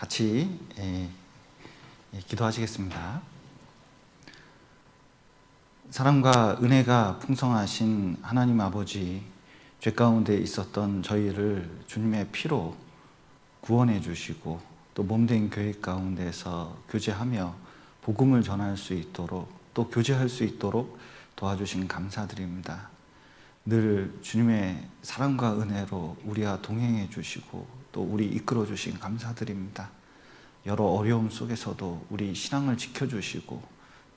같이 기도하시겠습니다. 사랑과 은혜가 풍성하신 하나님 아버지, 죄 가운데 있었던 저희를 주님의 피로 구원해 주시고 또 몸된 교회 가운데서 교제하며 복음을 전할 수 있도록 또 교제할 수 있도록 도와주신 감사드립니다. 늘 주님의 사랑과 은혜로 우리와 동행해 주시고 또 우리 이끌어 주신 감사드립니다. 여러 어려움 속에서도 우리 신앙을 지켜주시고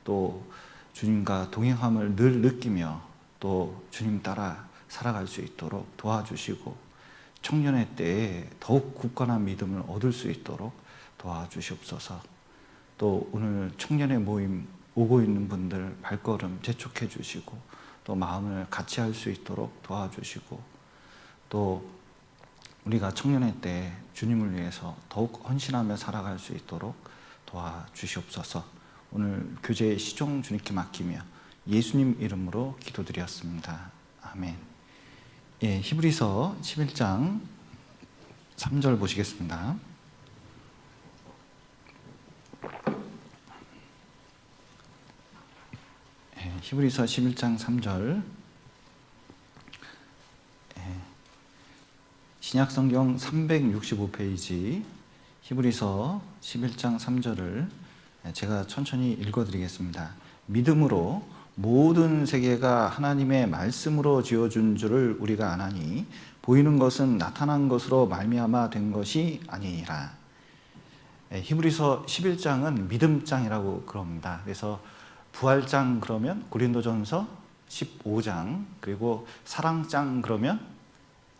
또 주님과 동행함을 늘 느끼며 또 주님 따라 살아갈 수 있도록 도와주시고 청년의 때에 더욱 굳건한 믿음을 얻을 수 있도록 도와주시옵소서. 또 오늘 청년의 모임 오고 있는 분들 발걸음 재촉해 주시고 또 마음을 같이 할 수 있도록 도와주시고 또 우리가 청년의 때 주님을 위해서 더욱 헌신하며 살아갈 수 있도록 도와주시옵소서. 오늘 교제의 시종 주님께 맡기며 예수님 이름으로 기도드렸습니다. 아멘. 히브리서 11장 3절 보시겠습니다. 히브리서 11장 3절 신약성경 365페이지 히브리서 11장 3절을 제가 천천히 읽어드리겠습니다. 믿음으로 모든 세계가 하나님의 말씀으로 지어준 줄을 우리가 아나니 보이는 것은 나타난 것으로 말미암아 된 것이 아니니라. 히브리서 11장은 믿음장이라고 그럽니다. 그래서 부활장 그러면 고린도전서 15장, 그리고 사랑장 그러면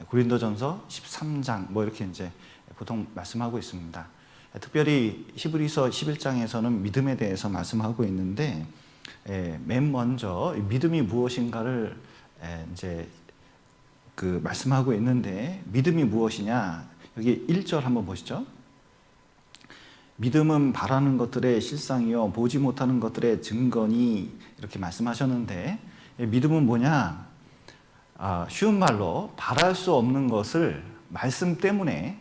고린도전서 13장 뭐 이렇게 이제 보통 말씀하고 있습니다. 특별히 히브리서 11장에서는 믿음에 대해서 말씀하고 있는데 맨 먼저 믿음이 무엇인가를 이제 말씀하고 있는데 믿음이 무엇이냐? 여기 1절 한번 보시죠. 믿음은 바라는 것들의 실상이요 보지 못하는 것들의 증거니 이렇게 말씀하셨는데 믿음은 뭐냐? 쉬운 말로 바랄 수 없는 것을 말씀 때문에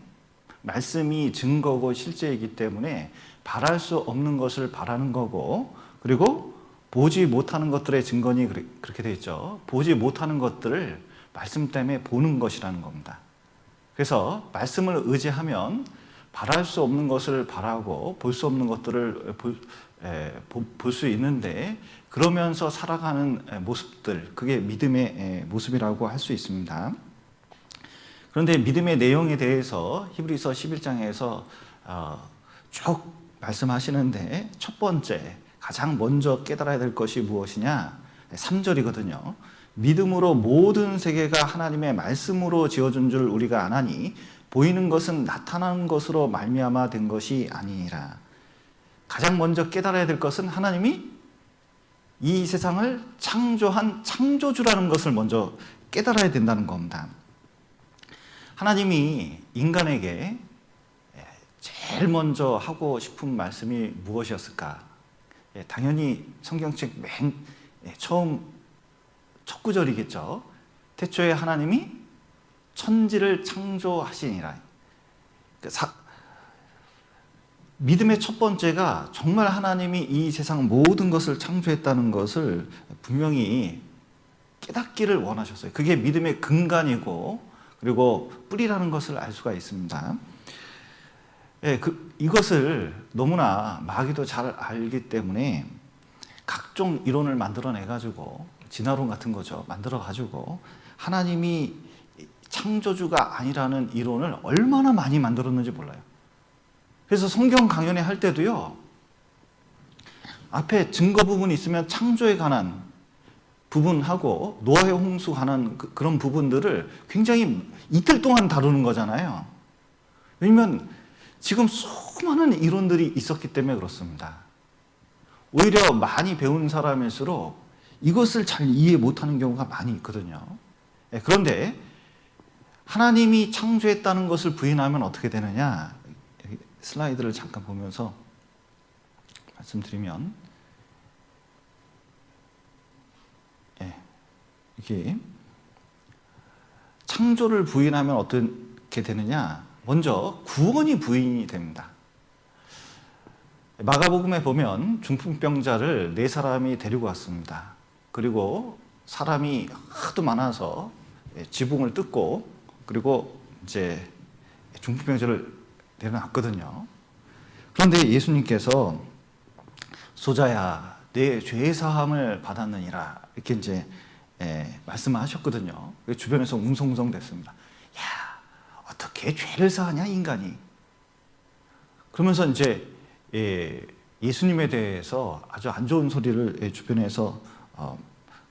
말씀이 증거고 실제이기 때문에 바랄 수 없는 것을 바라는 거고 그리고 보지 못하는 것들의 증거니 그렇게 되어 있죠. 보지 못하는 것들을 말씀 때문에 보는 것이라는 겁니다. 그래서 말씀을 의지하면 바랄 수 없는 것을 바라고 볼 수 없는 것들을 볼 수 있는데 그러면서 살아가는 모습들, 그게 믿음의 모습이라고 할 수 있습니다. 그런데 믿음의 내용에 대해서 히브리서 11장에서 쭉 말씀하시는데 첫 번째, 가장 먼저 깨달아야 될 것이 무엇이냐? 3절이거든요. 믿음으로 모든 세계가 하나님의 말씀으로 지어준 줄 우리가 아나니 보이는 것은 나타나는 것으로 말미암아 된 것이 아니니라. 가장 먼저 깨달아야 될 것은 하나님이 이 세상을 창조한 창조주라는 것을 먼저 깨달아야 된다는 겁니다. 하나님이 인간에게 제일 먼저 하고 싶은 말씀이 무엇이었을까? 당연히 성경책 맨 처음 첫 구절이겠죠. 태초에 하나님이 천지를 창조하시니라. 믿음의 첫 번째가 정말 하나님이 이 세상 모든 것을 창조했다는 것을 분명히 깨닫기를 원하셨어요. 그게 믿음의 근간이고 그리고 뿌리라는 것을 알 수가 있습니다. 이것을 너무나 마귀도 잘 알기 때문에 각종 이론을 만들어내가지고 진화론 같은 거죠. 만들어가지고 하나님이 창조주가 아니라는 이론을 얼마나 많이 만들었는지 몰라요. 그래서 성경 강연회 할 때도요, 앞에 증거 부분이 있으면 창조에 관한 부분하고 노아의 홍수 관한 그런 부분들을 굉장히 이틀 동안 다루는 거잖아요. 왜냐면 지금 수많은 이론들이 있었기 때문에 그렇습니다. 오히려 많이 배운 사람일수록 이것을 잘 이해 못하는 경우가 많이 있거든요. 그런데 하나님이 창조했다는 것을 부인하면 어떻게 되느냐? 슬라이드를 잠깐 보면서 말씀드리면 이게 창조를 부인하면 어떻게 되느냐? 먼저 구원이 부인이 됩니다. 마가복음에 보면 중풍병자를 4사람이 데리고 왔습니다. 그리고 사람이 하도 많아서 지붕을 뜯고 그리고 이제 중풍병자를 내려놨거든요. 그런데 예수님께서 소자야, 내 죄 사함을 받았느니라 이렇게 이제 말씀하셨거든요. 주변에서 웅성웅성 됐습니다. 야, 어떻게 죄를 사하냐 인간이? 그러면서 이제 예수님에 대해서 아주 안 좋은 소리를 주변에서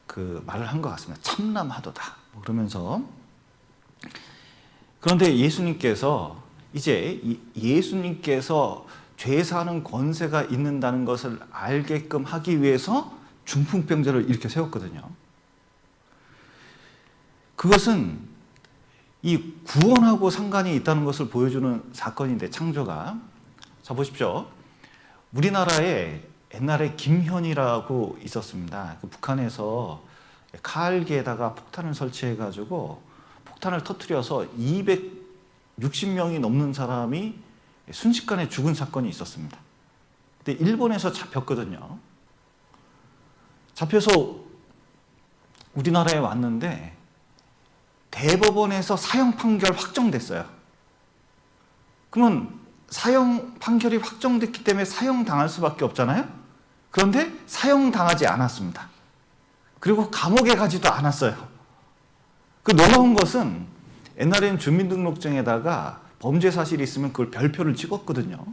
그 말을 한 것 같습니다. 참남하도다. 그러면서 그런데 예수님께서 예수님께서 죄 사는 권세가 있는다는 것을 알게끔 하기 위해서 중풍병자를 이렇게 세웠거든요. 그것은 이 구원하고 상관이 있다는 것을 보여주는 사건인데, 창조가. 자, 보십시오. 우리나라에 옛날에 김현이라고 있었습니다. 북한에서 카알기에다가 폭탄을 설치해가지고 폭탄을 터뜨려서 260명이 넘는 사람이 순식간에 죽은 사건이 있었습니다. 근데 일본에서 잡혔거든요. 잡혀서 우리나라에 왔는데 대법원에서 사형 판결 확정됐어요. 그러면 사형 판결이 확정됐기 때문에 사형 당할 수밖에 없잖아요. 그런데 사형 당하지 않았습니다. 그리고 감옥에 가지도 않았어요. 그 놀라운 것은 옛날에는 주민등록증에다가 범죄 사실이 있으면 그걸 별표를 찍었거든요.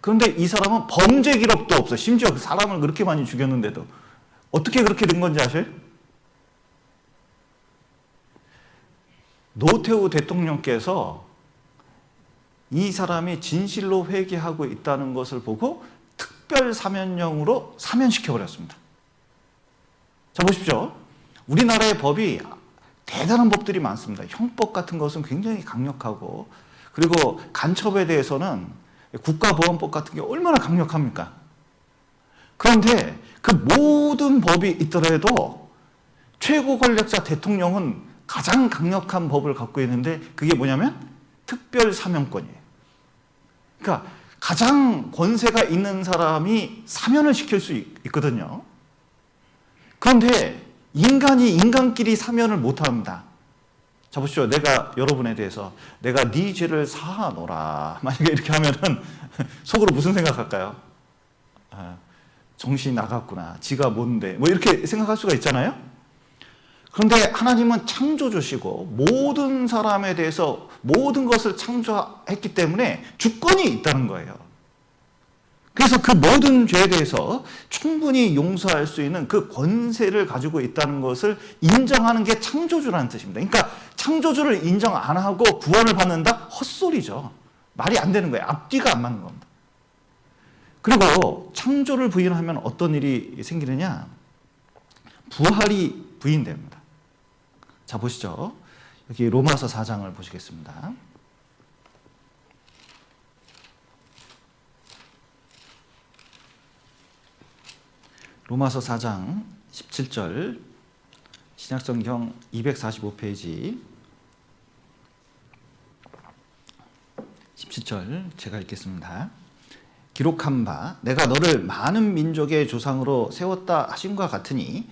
그런데 이 사람은 범죄 기록도 없어요. 심지어 그 사람을 그렇게 많이 죽였는데도. 어떻게 그렇게 된 건지 아세요? 노태우 대통령께서 이 사람이 진실로 회개하고 있다는 것을 보고 특별 사면령으로 사면시켜버렸습니다. 자, 보십시오. 우리나라의 법이 대단한 법들이 많습니다. 형법 같은 것은 굉장히 강력하고, 그리고 간첩에 대해서는 국가보안법 같은 게 얼마나 강력합니까? 그런데 그 모든 법이 있더라도 최고 권력자 대통령은 가장 강력한 법을 갖고 있는데, 그게 뭐냐면 특별 사면권이에요. 그러니까 가장 권세가 있는 사람이 사면을 시킬 수 있거든요. 그런데 인간이 인간끼리 사면을 못합니다. 자, 보시죠. 내가 여러분에 대해서 내가 네 죄를 사하노라, 만약에 이렇게 하면은 속으로 무슨 생각할까요? 정신이 나갔구나, 지가 뭔데, 뭐 이렇게 생각할 수가 있잖아요. 그런데 하나님은 창조주시고 모든 사람에 대해서 모든 것을 창조했기 때문에 주권이 있다는 거예요. 그래서 그 모든 죄에 대해서 충분히 용서할 수 있는 그 권세를 가지고 있다는 것을 인정하는 게 창조주라는 뜻입니다. 그러니까 창조주를 인정 안 하고 구원을 받는다? 헛소리죠. 말이 안 되는 거예요. 앞뒤가 안 맞는 겁니다. 그리고 창조를 부인하면 어떤 일이 생기느냐? 부활이 부인됩니다. 자, 보시죠. 여기 로마서 4장을 보시겠습니다. 로마서 4장 17절, 신약성경 245페이지 17절 제가 읽겠습니다. 기록한 바 내가 너를 많은 민족의 조상으로 세웠다 하신과 같으니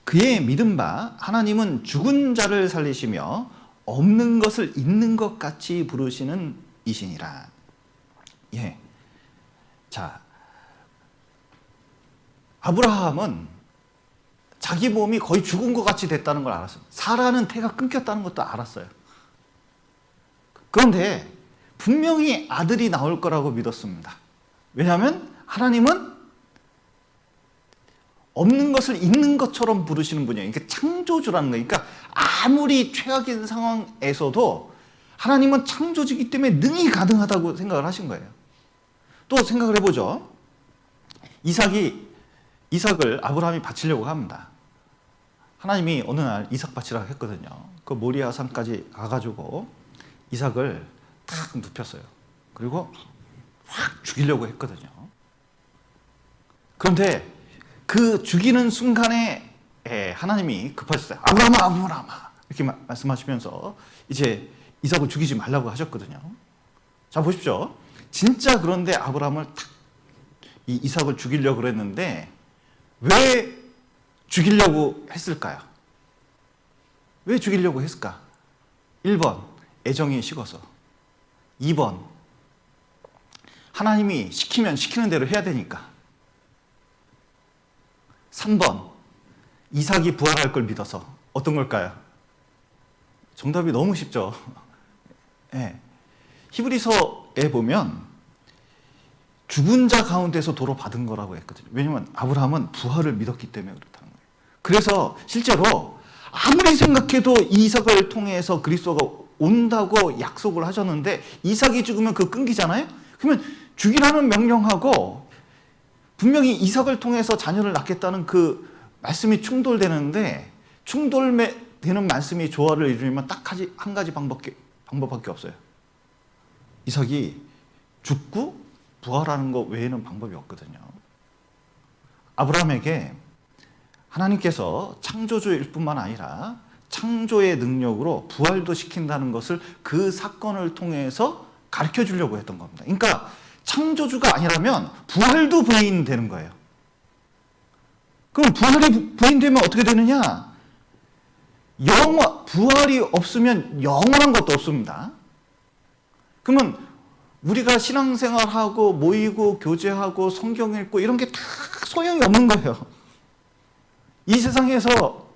그의 믿은 바 하나님은 죽은 자를 살리시며 없는 것을 있는 것 같이 부르시는 이시니라. 예. 자, 아브라함은 자기 몸이 거의 죽은 것 같이 됐다는 걸 알았어요. 사라는 태가 끊겼다는 것도 알았어요. 그런데 분명히 아들이 나올 거라고 믿었습니다. 왜냐하면 하나님은 없는 것을 있는 것처럼 부르시는 분이에요. 그러니까 창조주라는 거예요. 그러니까 아무리 최악인 상황에서도 하나님은 창조주이기 때문에 능히 가능하다고 생각을 하신 거예요. 또 생각을 해보죠. 이삭을 아브라함이 바치려고 합니다. 하나님이 어느 날 이삭 바치라고 했거든요. 그 모리아 산까지 가가지고 이삭을 탁 눕혔어요. 그리고 확 죽이려고 했거든요. 그런데 그 죽이는 순간에 하나님이 급하셨어요. 아브라함아 이렇게 말씀하시면서 이제 이삭을 죽이지 말라고 하셨거든요. 자, 보십시오. 진짜 그런데 아브라함을 탁 이 이삭을 죽이려고 그랬는데 왜 죽이려고 했을까요? 왜 죽이려고 했을까? 1번, 애정이 식어서. 2번, 하나님이 시키면 시키는 대로 해야 되니까. 3번, 이삭이 부활할 걸 믿어서. 어떤 걸까요? 정답이 너무 쉽죠. 네. 히브리서에 보면 죽은 자 가운데서 도로 받은 거라고 했거든요. 왜냐하면 아브라함은 부활을 믿었기 때문에 그렇다는 거예요. 그래서 실제로 아무리 생각해도 이삭을 통해서 그리스도가 온다고 약속을 하셨는데 이삭이 죽으면 그거 끊기잖아요. 그러면 죽이라는 명령하고 분명히 이삭을 통해서 자녀를 낳겠다는 그 말씀이 충돌되는데 충돌되는 말씀이 조화를 이루려면 딱 한 가지 방법밖에 없어요. 이삭이 죽고 부활하는 것 외에는 방법이 없거든요. 아브라함에게 하나님께서 창조주일 뿐만 아니라 창조의 능력으로 부활도 시킨다는 것을 그 사건을 통해서 가르쳐 주려고 했던 겁니다. 그러니까 창조주가 아니라면 부활도 부인되는 거예요. 그럼 부활이 부인되면 어떻게 되느냐? 부활이 없으면 영원한 것도 없습니다. 그러면 우리가 신앙생활하고 모이고 교제하고 성경 읽고 이런 게 다 소용이 없는 거예요. 이 세상에서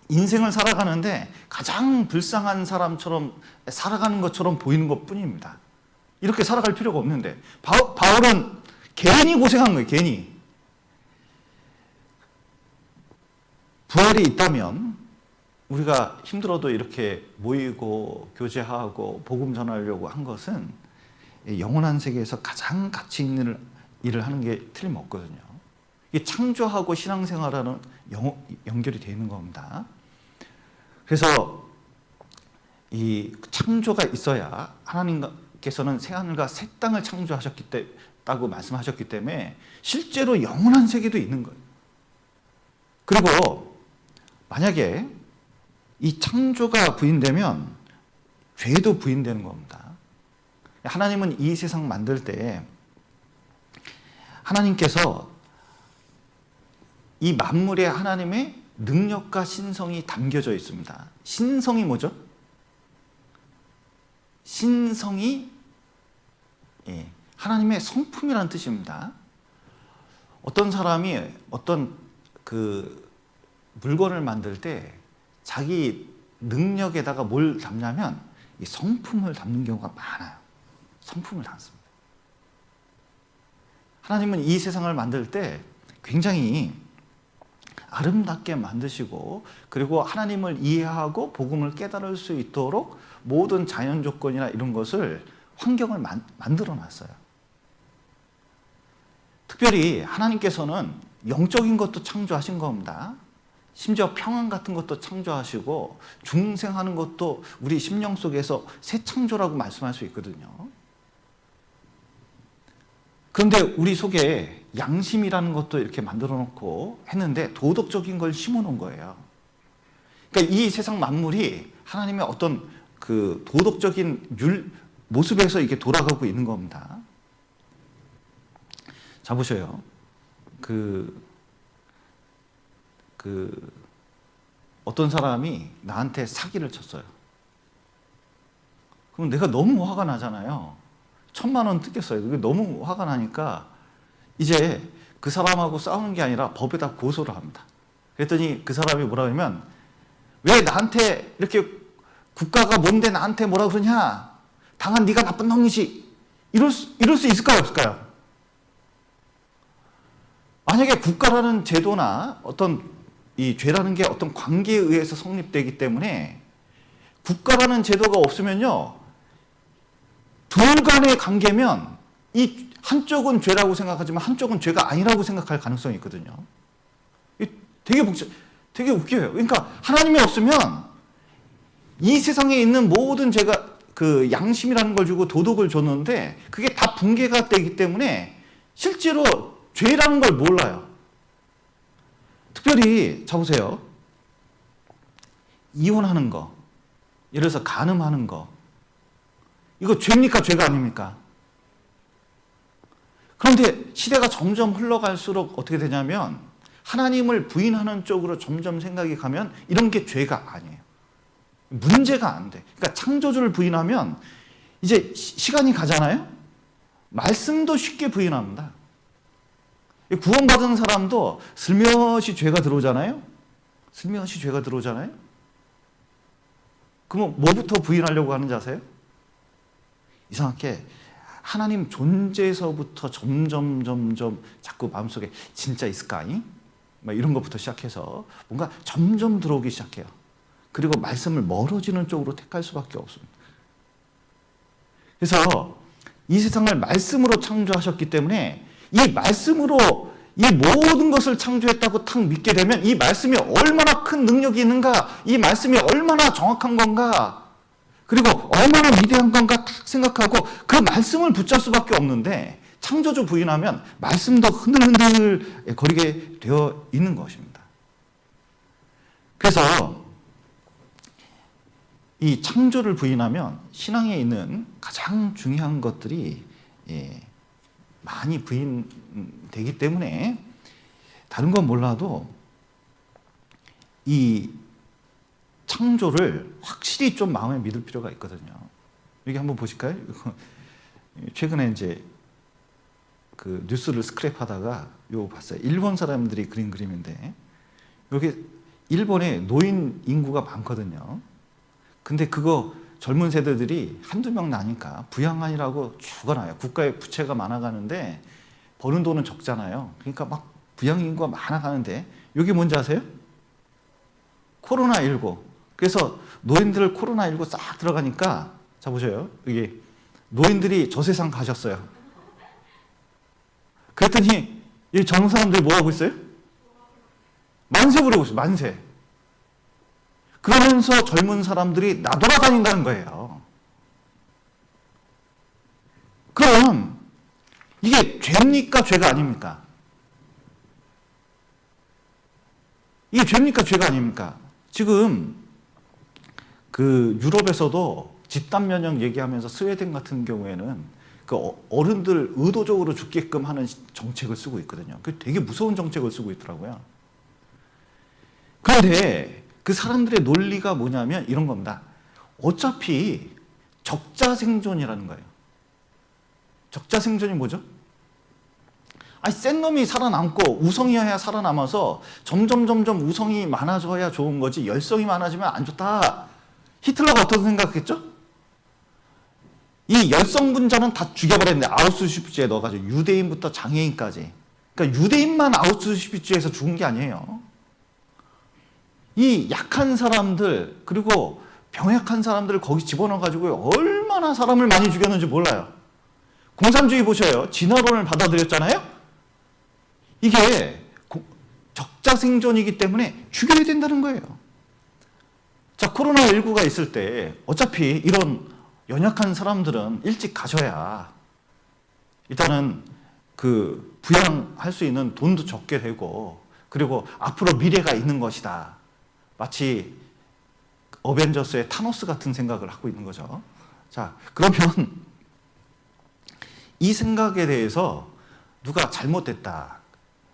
인생을 살아가는데 가장 불쌍한 사람처럼 살아가는 것처럼 보이는 것뿐입니다. 이렇게 살아갈 필요가 없는데 바울은 괜히 고생한 거예요. 괜히. 부활이 있다면 우리가 힘들어도 이렇게 모이고 교제하고 복음 전하려고 한 것은 영원한 세계에서 가장 가치 있는 일을 하는 게 틀림없거든요. 이게 창조하고 신앙생활하는 연결이 되어 있는 겁니다. 그래서 이 창조가 있어야 하나님께서는 새하늘과 새 땅을 창조하셨다고 말씀하셨기 때문에 실제로 영원한 세계도 있는 거예요. 그리고 만약에 이 창조가 부인되면 죄도 부인되는 겁니다. 하나님은 이 세상 만들 때 하나님께서 이 만물에 하나님의 능력과 신성이 담겨져 있습니다. 신성이 뭐죠? 신성이 하나님의 성품이라는 뜻입니다. 어떤 사람이 어떤 그 물건을 만들 때 자기 능력에다가 뭘 담냐면 이 성품을 담는 경우가 많아요. 성품을 담습니다. 하나님은 이 세상을 만들 때 굉장히 아름답게 만드시고 그리고 하나님을 이해하고 복음을 깨달을 수 있도록 모든 자연 조건이나 이런 것을 환경을 만들어 놨어요. 특별히 하나님께서는 영적인 것도 창조하신 겁니다. 심지어 평안 같은 것도 창조하시고 중생하는 것도 우리 심령 속에서 새 창조라고 말씀할 수 있거든요. 그런데 우리 속에 양심이라는 것도 이렇게 만들어 놓고 했는데 도덕적인 걸 심어 놓은 거예요. 그러니까 이 세상 만물이 하나님의 어떤 그 도덕적인 모습에서 이렇게 돌아가고 있는 겁니다. 자, 보셔요. 어떤 사람이 나한테 사기를 쳤어요. 그럼 내가 너무 화가 나잖아요. 1,000,000원 뜯겼어요. 그게 너무 화가 나니까 이제 그 사람하고 싸우는 게 아니라 법에다 고소를 합니다. 그랬더니 그 사람이 뭐라 그러면 왜 나한테 이렇게 국가가 뭔데 나한테 뭐라 그러냐? 당한 네가 나쁜 놈이지. 이럴 수 있을까요? 없을까요? 만약에 국가라는 제도나 어떤 이 죄라는 게 어떤 관계에 의해서 성립되기 때문에 국가라는 제도가 없으면요. 둘 간의 관계면 이 한쪽은 죄라고 생각하지만 한쪽은 죄가 아니라고 생각할 가능성이 있거든요. 되게 웃겨요. 그러니까 하나님이 없으면 이 세상에 있는 모든 죄가 그 양심이라는 걸 주고 도덕을 줬는데 그게 다 붕괴가 되기 때문에 실제로 죄라는 걸 몰라요. 특별히 자보세요. 이혼하는 거, 예를 들어서 간음하는 거, 이거 죄입니까? 죄가 아닙니까? 그런데 시대가 점점 흘러갈수록 어떻게 되냐면 하나님을 부인하는 쪽으로 점점 생각이 가면 이런 게 죄가 아니에요. 문제가 안 돼. 그러니까 창조주를 부인하면 이제 시간이 가잖아요. 말씀도 쉽게 부인합니다. 구원받은 사람도 슬며시 죄가 들어오잖아요. 슬며시 죄가 들어오잖아요. 그럼 뭐부터 부인하려고 하는지 아세요? 이상하게 하나님 존재에서부터 점점 자꾸 마음속에 진짜 있을까? 막 이런 것부터 시작해서 뭔가 점점 들어오기 시작해요. 그리고 말씀을 멀어지는 쪽으로 택할 수밖에 없습니다. 그래서 이 세상을 말씀으로 창조하셨기 때문에 이 말씀으로 이 모든 것을 창조했다고 탁 믿게 되면 이 말씀이 얼마나 큰 능력이 있는가, 이 말씀이 얼마나 정확한 건가, 그리고 얼마나 위대한 건가 탁 생각하고 그 말씀을 붙잡을 수밖에 없는데 창조주 부인하면 말씀도 흔들흔들 거리게 되어 있는 것입니다. 그래서 이 창조를 부인하면 신앙에 있는 가장 중요한 것들이 많이 부인되기 때문에 다른 건 몰라도 이 창조를 확실히 좀 마음에 믿을 필요가 있거든요. 여기 한번 보실까요? 최근에 이제 그 뉴스를 스크랩하다가 요거 봤어요. 일본 사람들이 그린 그림인데 여기 일본에 노인 인구가 많거든요. 근데 그거 젊은 세대들이 한두 명 나니까 부양안이라고 죽어나요. 국가의 부채가 많아가는데 버는 돈은 적잖아요. 그러니까 막 부양 인구가 많아가는데 이게 뭔지 아세요? 코로나19. 그래서 노인들 코로나19 싹 들어가니까 자 보세요. 이게 노인들이 저 세상 가셨어요. 그랬더니 이 젊은 사람들이 뭐 하고 있어요? 만세 부르고 있어요. 만세. 그러면서 젊은 사람들이 나돌아다닌다는 거예요. 그럼 이게 죄입니까? 죄가 아닙니까? 이게 죄입니까? 죄가 아닙니까? 지금 그 유럽에서도 집단 면역 얘기하면서 스웨덴 같은 경우에는 그 어른들 의도적으로 죽게끔 하는 정책을 쓰고 있거든요. 그 되게 무서운 정책을 쓰고 있더라고요. 그런데 그 사람들의 논리가 뭐냐면 이런 겁니다. 어차피 적자생존이라는 거예요. 적자생존이 뭐죠? 아니, 센 놈이 살아남고 우성이어야 살아남아서 점점 우성이 많아져야 좋은 거지 열성이 많아지면 안 좋다. 히틀러가 어떤 생각했죠? 이 열성분자는 다 죽여버렸는데 아우슈비츠에 넣어가지고 유대인부터 장애인까지. 그러니까 유대인만 아우슈비츠에서 죽은 게 아니에요. 이 약한 사람들 그리고 병약한 사람들을 거기 집어넣어가지고 얼마나 사람을 많이 죽였는지 몰라요. 공산주의 보셔요. 진화론을 받아들였잖아요. 이게 적자생존이기 때문에 죽여야 된다는 거예요. 자, 코로나19가 있을 때 어차피 이런 연약한 사람들은 일찍 가셔야 일단은 그 부양할 수 있는 돈도 적게 되고 그리고 앞으로 미래가 있는 것이다. 마치 어벤져스의 타노스 같은 생각을 하고 있는 거죠. 자, 그러면 이 생각에 대해서 누가 잘못됐다.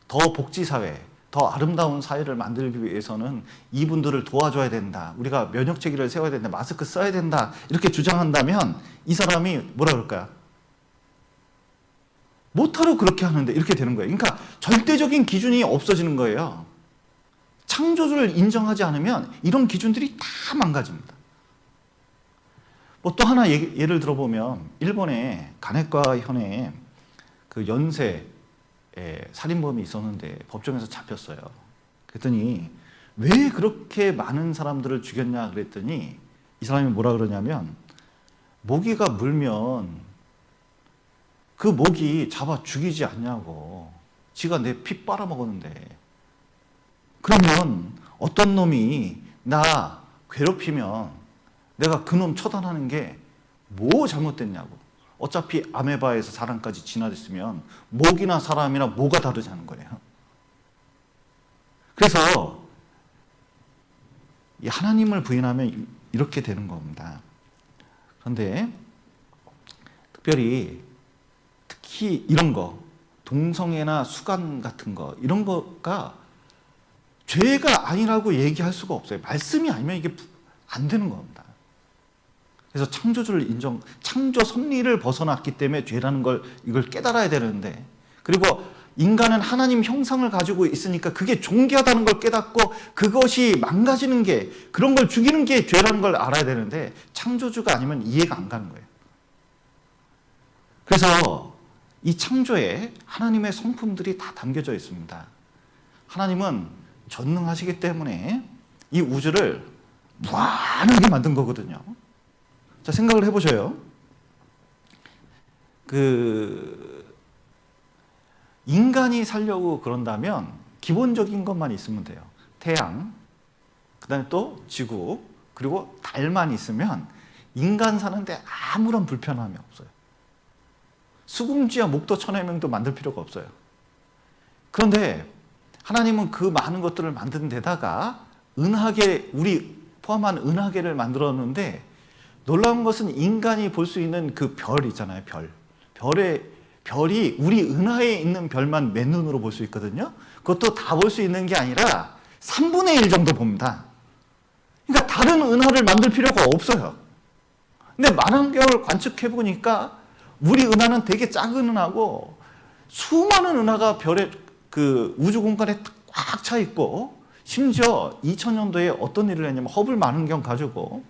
더 복지사회, 더 아름다운 사회를 만들기 위해서는 이분들을 도와줘야 된다. 우리가 면역체계를 세워야 된다. 마스크 써야 된다. 이렇게 주장한다면 이 사람이 뭐라 그럴까요? 못하러 그렇게 하는데 이렇게 되는 거예요. 그러니까 절대적인 기준이 없어지는 거예요. 창조주를 인정하지 않으면 이런 기준들이 다 망가집니다. 뭐 또 하나 예를 들어보면 일본의 가네과 현에 그 연쇄 살인범이 있었는데 법정에서 잡혔어요. 그랬더니 왜 그렇게 많은 사람들을 죽였냐 그랬더니 이 사람이 뭐라 그러냐면 모기가 물면 그 모기 잡아 죽이지 않냐고. 지가 내 피 빨아먹었는데. 그러면 어떤 놈이 나 괴롭히면 내가 그놈 처단하는 게 뭐 잘못됐냐고. 어차피 아메바에서 사람까지 진화됐으면 모기나 사람이나 뭐가 다르자는 거예요. 그래서 이 하나님을 부인하면 이렇게 되는 겁니다. 그런데 특히 이런 거 동성애나 수간 같은 거 이런 거가 죄가 아니라고 얘기할 수가 없어요. 말씀이 아니면 이게 안 되는 겁니다. 그래서 창조주를 창조 섭리를 벗어났기 때문에 죄라는 걸 이걸 깨달아야 되는데, 그리고 인간은 하나님 형상을 가지고 있으니까 그게 존귀하다는 걸 깨닫고 그것이 망가지는 게, 그런 걸 죽이는 게 죄라는 걸 알아야 되는데 창조주가 아니면 이해가 안 가는 거예요. 그래서 이 창조에 하나님의 성품들이 다 담겨져 있습니다. 하나님은 전능하시기 때문에 이 우주를 무한하게 만든 거거든요. 자, 생각을 해보셔요. 인간이 살려고 그런다면 기본적인 것만 있으면 돼요. 태양, 그 다음에 또 지구, 그리고 달만 있으면 인간 사는데 아무런 불편함이 없어요. 수금지와 목도 천해명도 만들 필요가 없어요. 그런데 하나님은 그 많은 것들을 만든 데다가 은하계, 우리 포함한 은하계를 만들었는데, 놀라운 것은 인간이 볼 수 있는 그 별 있잖아요. 별이 우리 은하에 있는 별만 맨눈으로 볼 수 있거든요. 그것도 다 볼 수 있는 게 아니라 3분의 1 정도 봅니다. 그러니까 다른 은하를 만들 필요가 없어요. 근데 만원경을 관측해 보니까 우리 은하는 되게 작은 은하고 수많은 은하가 별의 그 우주 공간에 꽉 차 있고, 심지어 2000년도에 어떤 일을 했냐면 허블 만원경 가지고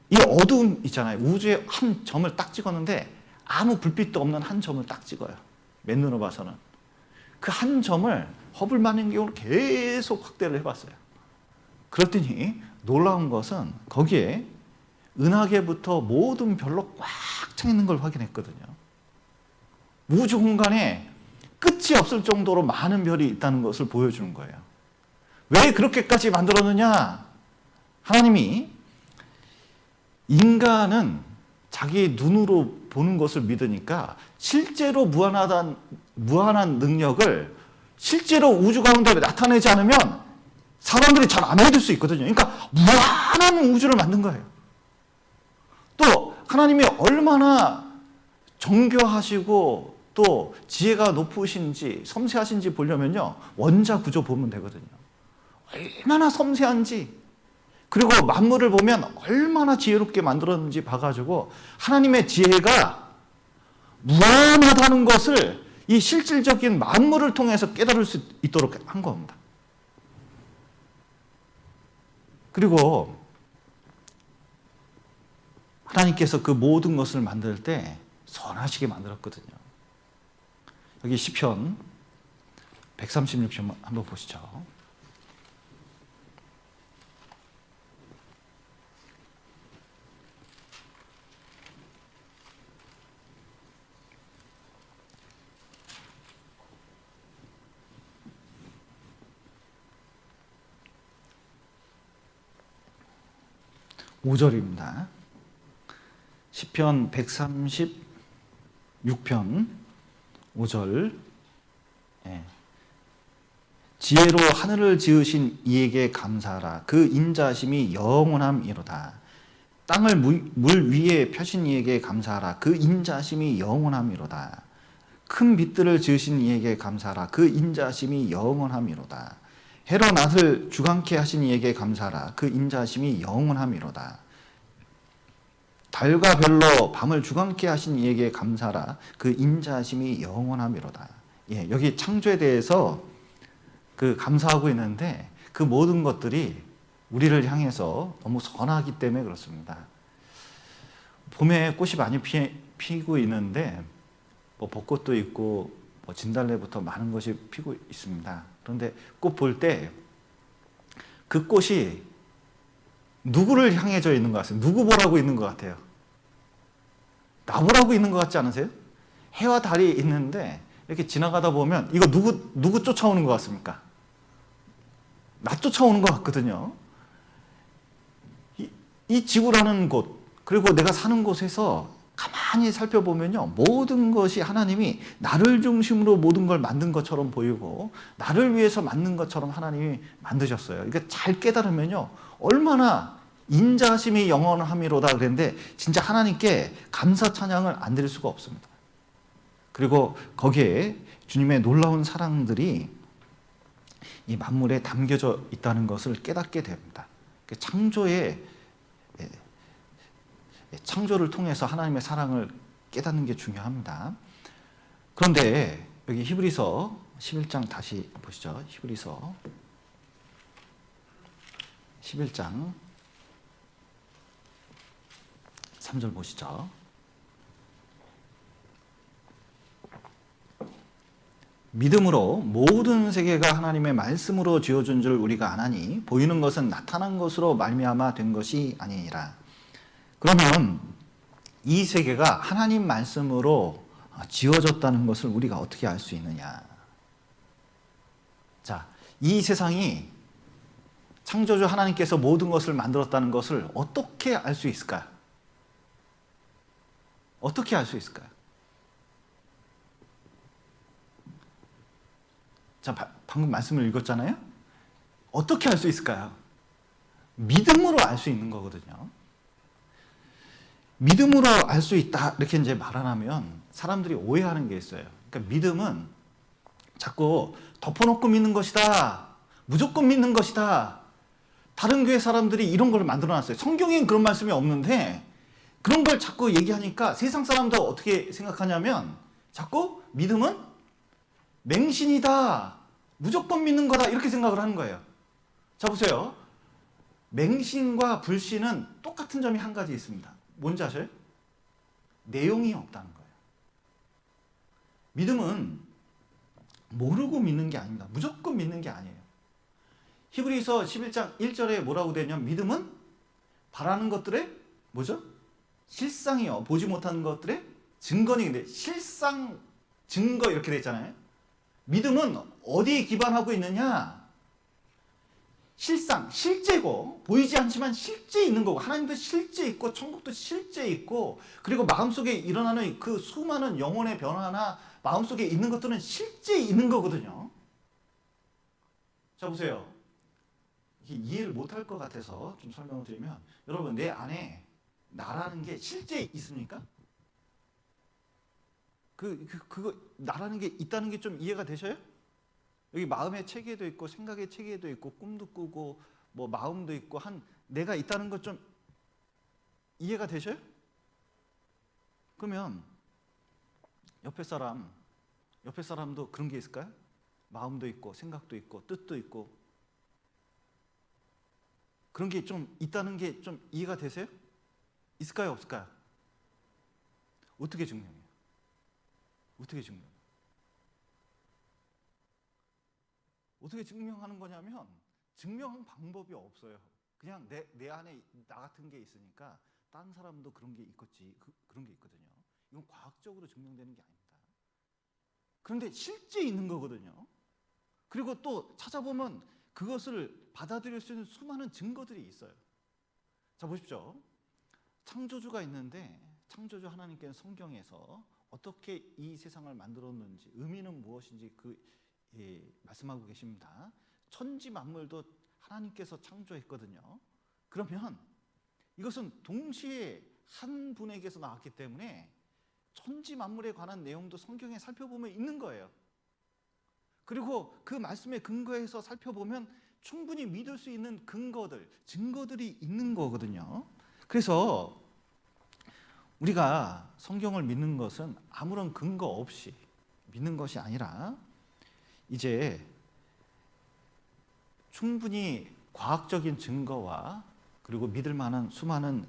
이 어두움 있잖아요. 우주의 한 점을 딱 찍었는데 아무 불빛도 없는 한 점을 딱 찍어요. 맨눈으로 봐서는. 그 한 점을 허블 만원경으로 계속 확대를 해봤어요. 그랬더니 놀라운 것은 거기에 은하계부터 모든 별로 꽉 차 있는 걸 확인했거든요. 우주 공간에 끝이 없을 정도로 많은 별이 있다는 것을 보여주는 거예요. 왜 그렇게까지 만들었느냐? 하나님이 인간은 자기 눈으로 보는 것을 믿으니까 실제로 무한한 능력을 실제로 우주 가운데 나타내지 않으면 사람들이 잘 안 믿을 수 있거든요. 그러니까 무한한 우주를 만든 거예요. 또 하나님이 얼마나 정교하시고 또 지혜가 높으신지 섬세하신지 보려면요, 원자 구조 보면 되거든요. 얼마나 섬세한지, 그리고 만물을 보면 얼마나 지혜롭게 만들었는지 봐가지고 하나님의 지혜가 무한하다는 것을 이 실질적인 만물을 통해서 깨달을 수 있도록 한 겁니다. 그리고 하나님께서 그 모든 것을 만들 때 선하시게 만들었거든요. 여기 시편 136편 한번 보시죠. (5절입니다) 시편 136편 5절. 지혜로 하늘을 지으신 이에게 감사하라. 그 인자심이 영원함이로다. 땅을 물 위에 펴신 이에게 감사하라. 그 인자심이 영원함이로다. 큰 빛들을 지으신 이에게 감사하라. 그 인자심이 영원함이로다. 해로 낮을 주관케 하신 이에게 감사하라. 그 인자심이 영원함이로다. 달과 별로 밤을 주관케 하신 이에게 감사하라. 그 인자심이 영원함이로다. 여기 창조에 대해서 감사하고 있는데 그 모든 것들이 우리를 향해서 너무 선하기 때문에 그렇습니다. 봄에 꽃이 많이 피고 있는데 뭐 벚꽃도 있고 뭐 진달래부터 많은 것이 피고 있습니다. 그런데 꽃 볼 때 그 꽃이 누구를 향해져 있는 것 같아요? 누구 보라고 있는 것 같아요? 나 보라고 있는 것 같지 않으세요? 해와 달이 있는데 이렇게 지나가다 보면 이거 누구 쫓아오는 것 같습니까? 나 쫓아오는 것 같거든요. 이 지구라는 곳, 그리고 내가 사는 곳에서 가만히 살펴보면요, 모든 것이 하나님이 나를 중심으로 모든 걸 만든 것처럼 보이고 나를 위해서 만든 것처럼 하나님이 만드셨어요. 이게 잘 깨달으면요, 얼마나 인자심이 영원함이로다 그랬는데 진짜 하나님께 감사 찬양을 안 드릴 수가 없습니다. 그리고 거기에 주님의 놀라운 사랑들이 이 만물에 담겨져 있다는 것을 깨닫게 됩니다. 창조를 통해서 하나님의 사랑을 깨닫는 게 중요합니다. 그런데 여기 히브리서 11장 다시 보시죠. 히브리서 11장 3절 보시죠. 믿음으로 모든 세계가 하나님의 말씀으로 지어준 줄 우리가 아나니 보이는 것은 나타난 것으로 말미암아 된 것이 아니니라. 그러면 이 세계가 하나님 말씀으로 지어졌다는 것을 우리가 어떻게 알 수 있느냐? 자, 이 세상이 창조주 하나님께서 모든 것을 만들었다는 것을 어떻게 알 수 있을까요? 어떻게 알 수 있을까요? 자, 방금 말씀을 읽었잖아요? 어떻게 알 수 있을까요? 믿음으로 알 수 있는 거거든요. 믿음으로 알 수 있다 이렇게 이제 말하면 사람들이 오해하는 게 있어요. 그러니까 믿음은 자꾸 덮어놓고 믿는 것이다, 무조건 믿는 것이다. 다른 교회 사람들이 이런 걸 만들어놨어요. 성경에는 그런 말씀이 없는데 그런 걸 자꾸 얘기하니까 세상 사람들 어떻게 생각하냐면 자꾸 믿음은 맹신이다, 무조건 믿는 거다 이렇게 생각을 하는 거예요. 자, 보세요. 맹신과 불신은 똑같은 점이 한 가지 있습니다. 뭔지 아세요? 내용이 없다는 거예요. 믿음은 모르고 믿는 게 아닙니다. 무조건 믿는 게 아니에요. 히브리서 11장 1절에 뭐라고 되냐면 믿음은 바라는 것들의 뭐죠? 실상이요. 보지 못하는 것들의 증거니. 근데 실상, 증거 이렇게 돼 있잖아요. 믿음은 어디에 기반하고 있느냐? 실상, 실제고 보이지 않지만 실제 있는 거고 하나님도 실제 있고 천국도 실제 있고 그리고 마음속에 일어나는 그 수많은 영혼의 변화나 마음속에 있는 것들은 실제 있는 거거든요. 자, 보세요. 이해를 못할 것 같아서 좀 설명을 드리면 여러분 내 안에 나라는 게 실제 있습니까? 그거 나라는 게 있다는 게 좀 이해가 되셔요? 여기 마음의 체계도 있고 생각의 체계도 있고 꿈도 꾸고 뭐 마음도 있고 한 내가 있다는 것 좀 이해가 되셔요? 그러면 옆에 사람도 그런 게 있을까요? 마음도 있고 생각도 있고 뜻도 있고 그런 게 좀 있다는 게 좀 이해가 되세요? 있을까요? 없을까요? 어떻게 증명해요? 어떻게 증명해요? 어떻게 증명하는 거냐면 증명 방법이 없어요. 그냥 내 안에 나 같은 게 있으니까 다른 사람도 그런 게 있겠지. 그런 게 있거든요. 이건 과학적으로 증명되는 게 아닙니다. 그런데 실제 있는 거거든요. 그리고 또 찾아보면 그것을 받아들일 수 있는 수많은 증거들이 있어요. 자, 보십시오. 창조주가 있는데 창조주 하나님께서 성경에서 어떻게 이 세상을 만들었는지 의미는 무엇인지 말씀하고 계십니다. 천지 만물도 하나님께서 창조했거든요. 그러면 이것은 동시에 한 분에게서 나왔기 때문에 천지 만물에 관한 내용도 성경에 살펴보면 있는 거예요. 그리고 그 말씀에 근거해서 살펴보면 충분히 믿을 수 있는 증거들이 있는 거거든요. 그래서 우리가 성경을 믿는 것은 아무런 근거 없이 믿는 것이 아니라 이제 충분히 과학적인 증거와 그리고 믿을 만한 수많은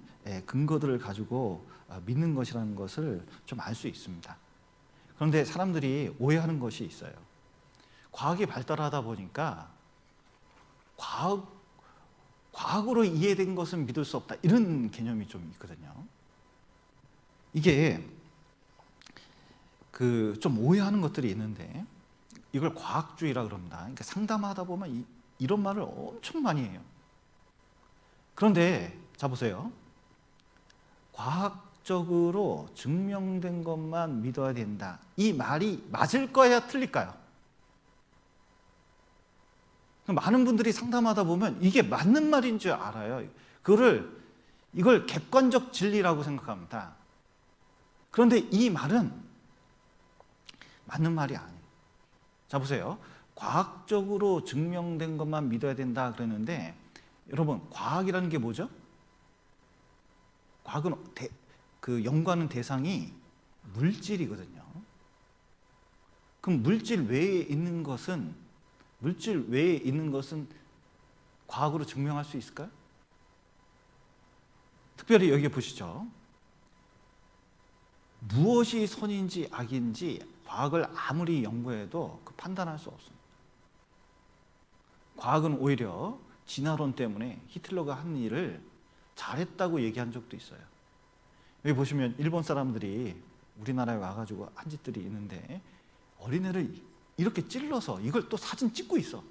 근거들을 가지고 믿는 것이라는 것을 좀 알 수 있습니다. 그런데 사람들이 오해하는 것이 있어요. 과학이 발달하다 보니까 과학으로 이해된 것은 믿을 수 없다 이런 개념이 좀 있거든요. 이게 좀 오해하는 것들이 있는데 이걸 과학주의라 그럽니다. 그러니까 상담하다 보면 이런 말을 엄청 많이 해요. 그런데 자, 보세요. 과학적으로 증명된 것만 믿어야 된다. 이 말이 맞을 거야 틀릴까요? 많은 분들이 상담하다 보면 이게 맞는 말인 줄 알아요. 이걸 객관적 진리라고 생각합니다. 그런데 이 말은 맞는 말이 아니에요. 자, 보세요. 과학적으로 증명된 것만 믿어야 된다 그랬는데, 여러분, 과학이라는 게 뭐죠? 과학은 연구하는 대상이 물질이거든요. 그럼 물질 외에 있는 것은 과학으로 증명할 수 있을까요? 특별히 여기 보시죠. 무엇이 선인지 악인지 과학을 아무리 연구해도 판단할 수 없습니다. 과학은 오히려 진화론 때문에 히틀러가 한 일을 잘했다고 얘기한 적도 있어요. 여기 보시면 일본 사람들이 우리나라에 와가지고 한 짓들이 있는데, 어린애를 이렇게 찔러서 이걸 또 사진 찍고 있어.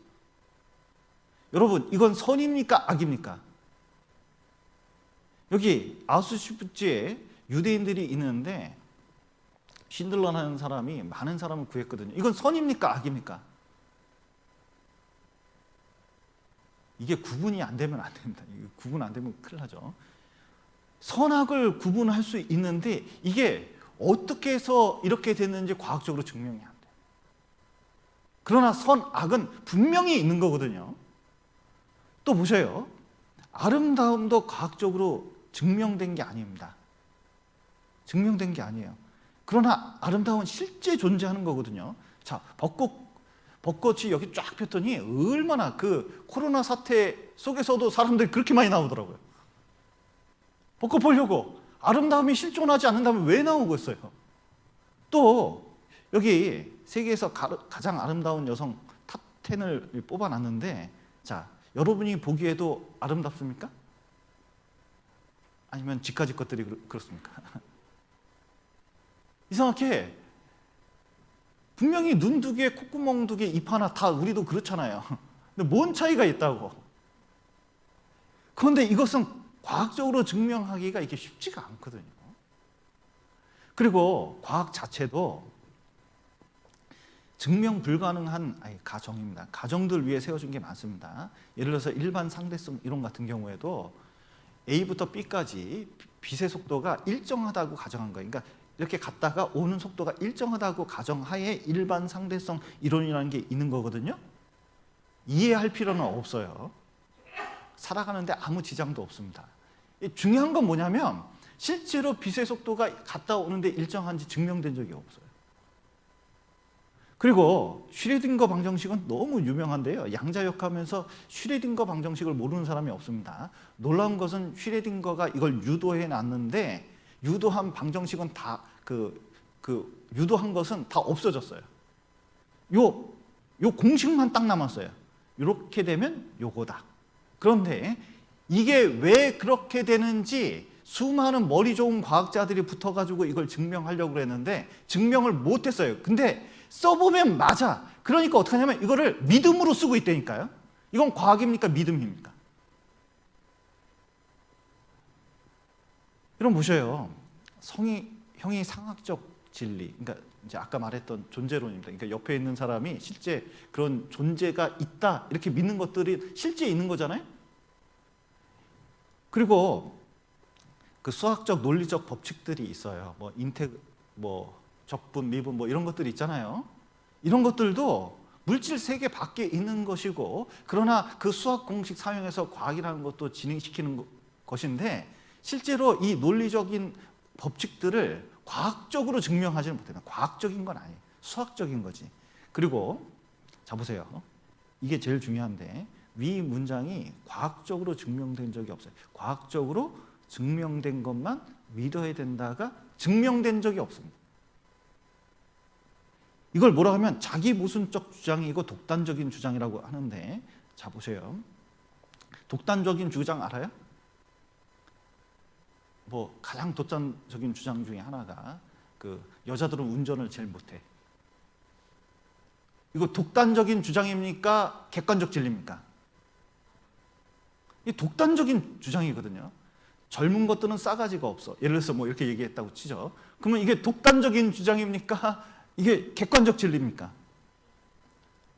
여러분, 이건 선입니까 악입니까? 여기 아우슈비츠에 유대인들이 있는데 신들러라는 사람이 많은 사람을 구했거든요. 이건 선입니까 악입니까? 이게 구분이 안 되면 안 됩니다. 이게 구분 안 되면 큰일 나죠. 선악을 구분할 수 있는데 이게 어떻게 해서 이렇게 됐는지 과학적으로 증명이 안 돼요. 그러나 선악은 분명히 있는 거거든요. 또 보세요. 아름다움도 과학적으로 증명된 게 아닙니다. 증명된 게 아니에요. 그러나 아름다움은 실제 존재하는 거거든요. 자, 벚꽃이 여기 쫙 폈더니 얼마나 그 코로나 사태 속에서도 사람들이 그렇게 많이 나오더라고요. 벚꽃 보려고. 아름다움이 실존하지 않는다면 왜 나오고 있어요? 또 여기 세계에서 가장 아름다운 여성 탑 10을 뽑아놨는데, 자, 여러분이 보기에도 아름답습니까? 아니면 지까지 것들이 그렇습니까? 이상하게 분명히 눈 두 개, 콧구멍 두 개, 입 하나 다 우리도 그렇잖아요. 근데 뭔 차이가 있다고? 그런데 이것은 과학적으로 증명하기가 이게 쉽지가 않거든요. 그리고 과학 자체도 증명 불가능한 가정입니다. 가정들 위해 세워준 게 많습니다. 예를 들어서 일반 상대성 이론 같은 경우에도 A부터 B까지 빛의 속도가 일정하다고 가정한 거예요. 그러니까 이렇게 갔다가 오는 속도가 일정하다고 가정하에 일반 상대성 이론이라는 게 있는 거거든요. 이해할 필요는 없어요. 살아가는데 아무 지장도 없습니다. 중요한 건 뭐냐면 실제로 빛의 속도가 갔다 오는데 일정한지 증명된 적이 없어요. 그리고 슈레딩거 방정식은 너무 유명한데요. 양자역하면서 슈레딩거 방정식을 모르는 사람이 없습니다. 놀라운 것은 슈레딩거가 이걸 유도해 놨는데 유도한 방정식은 다 유도한 것은 다 없어졌어요. 요 공식만 딱 남았어요. 이렇게 되면 요거다. 그런데 이게 왜 그렇게 되는지 수많은 머리 좋은 과학자들이 붙어가지고 이걸 증명하려고 했는데 증명을 못했어요. 근데 써보면 맞아. 그러니까 어떻게 하냐면 이거를 믿음으로 쓰고 있다니까요. 이건 과학입니까? 믿음입니까? 여러분 보셔요. 형이 상학적 진리, 그러니까 이제 아까 말했던 존재론입니다. 그러니까 옆에 있는 사람이 실제 그런 존재가 있다 이렇게 믿는 것들이 실제 있는 거잖아요. 그리고 그 수학적 논리적 법칙들이 있어요. 적분, 미분 이런 것들이 있잖아요. 이런 것들도 물질 세계 밖에 있는 것이고, 그러나 그 수학 공식 사용해서 과학이라는 것도 진행시키는 것인데 실제로 이 논리적인 법칙들을 과학적으로 증명하지는 못해요. 과학적인 건 아니에요. 수학적인 거지. 그리고 자 보세요. 이게 제일 중요한데 위 문장이 과학적으로 증명된 적이 없어요. 과학적으로 증명된 것만 믿어야 된다가 증명된 적이 없습니다. 이걸 뭐라 하면 자기 모순적 주장이고 독단적인 주장이라고 하는데, 자 보세요. 독단적인 주장 알아요? 가장 독단적인 주장 중에 하나가 여자들은 운전을 제일 못해. 이거 독단적인 주장입니까? 객관적 진리입니까? 이 독단적인 주장이거든요. 젊은 것들은 싸가지가 없어. 예를 들어서 이렇게 얘기했다고 치죠. 그러면 이게 독단적인 주장입니까? 이게 객관적 진리입니까?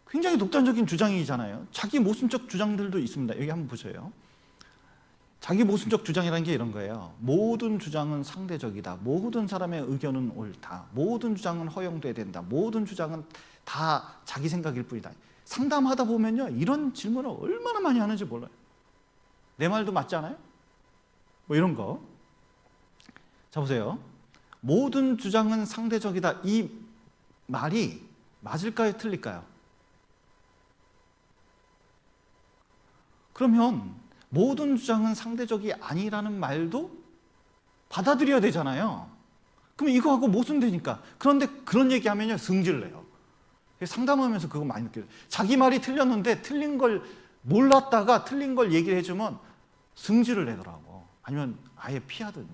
굉장히 독단적인 주장이잖아요. 자기 모순적 주장들도 있습니다. 여기 한번 보세요. 자기 모순적 주장이라는 게 이런 거예요. 모든 주장은 상대적이다. 모든 사람의 의견은 옳다. 모든 주장은 허용돼야 된다. 모든 주장은 다 자기 생각일 뿐이다. 상담하다 보면요, 이런 질문을 얼마나 많이 하는지 몰라요. 내 말도 맞잖아요? 뭐 이런 거. 자, 보세요. 모든 주장은 상대적이다. 이 말이 맞을까요? 틀릴까요? 그러면 모든 주장은 상대적이 아니라는 말도 받아들여야 되잖아요. 그럼 이거하고 모순되니까. 그런데 그런 얘기하면요, 승질 내요. 상담하면서 그거 많이 느껴요. 자기 말이 틀렸는데 틀린 걸 몰랐다가 틀린 걸 얘기를 해주면 승질을 내더라고. 아니면 아예 피하든지.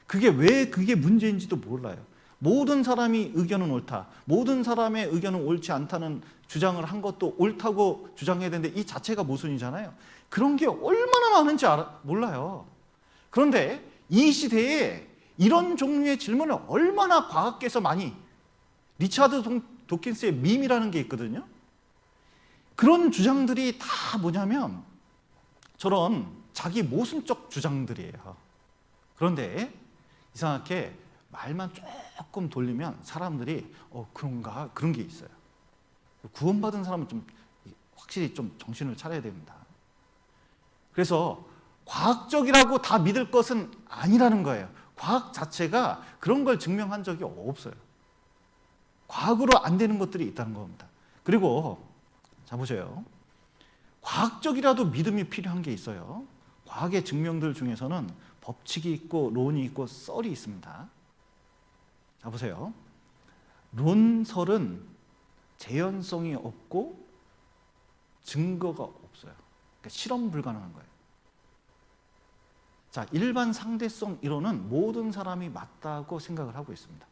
그게 왜 그게 문제인지도 몰라요. 모든 사람이 의견은 옳다. 모든 사람의 의견은 옳지 않다는 주장을 한 것도 옳다고 주장해야 되는데 이 자체가 모순이잖아요. 그런 게 얼마나 많은지 몰라요. 그런데 이 시대에 이런 종류의 질문을 얼마나 과학계에서 많이, 리차드 도킨스의 밈이라는 게 있거든요. 그런 주장들이 다 뭐냐면 저런 자기 모순적 주장들이에요. 그런데 이상하게 말만 조금 돌리면 사람들이 그런가? 그런 게 있어요. 구원받은 사람은 좀 확실히 좀 정신을 차려야 됩니다. 그래서 과학적이라고 다 믿을 것은 아니라는 거예요. 과학 자체가 그런 걸 증명한 적이 없어요. 과학으로 안 되는 것들이 있다는 겁니다. 그리고 자, 보세요. 과학적이라도 믿음이 필요한 게 있어요. 과학의 증명들 중에서는 법칙이 있고 론이 있고 썰이 있습니다. 자, 보세요. 론설은 재현성이 없고 증거가 없어요. 그러니까 실험 불가능한 거예요. 자, 일반 상대성 이론은 모든 사람이 맞다고 생각을 하고 있습니다.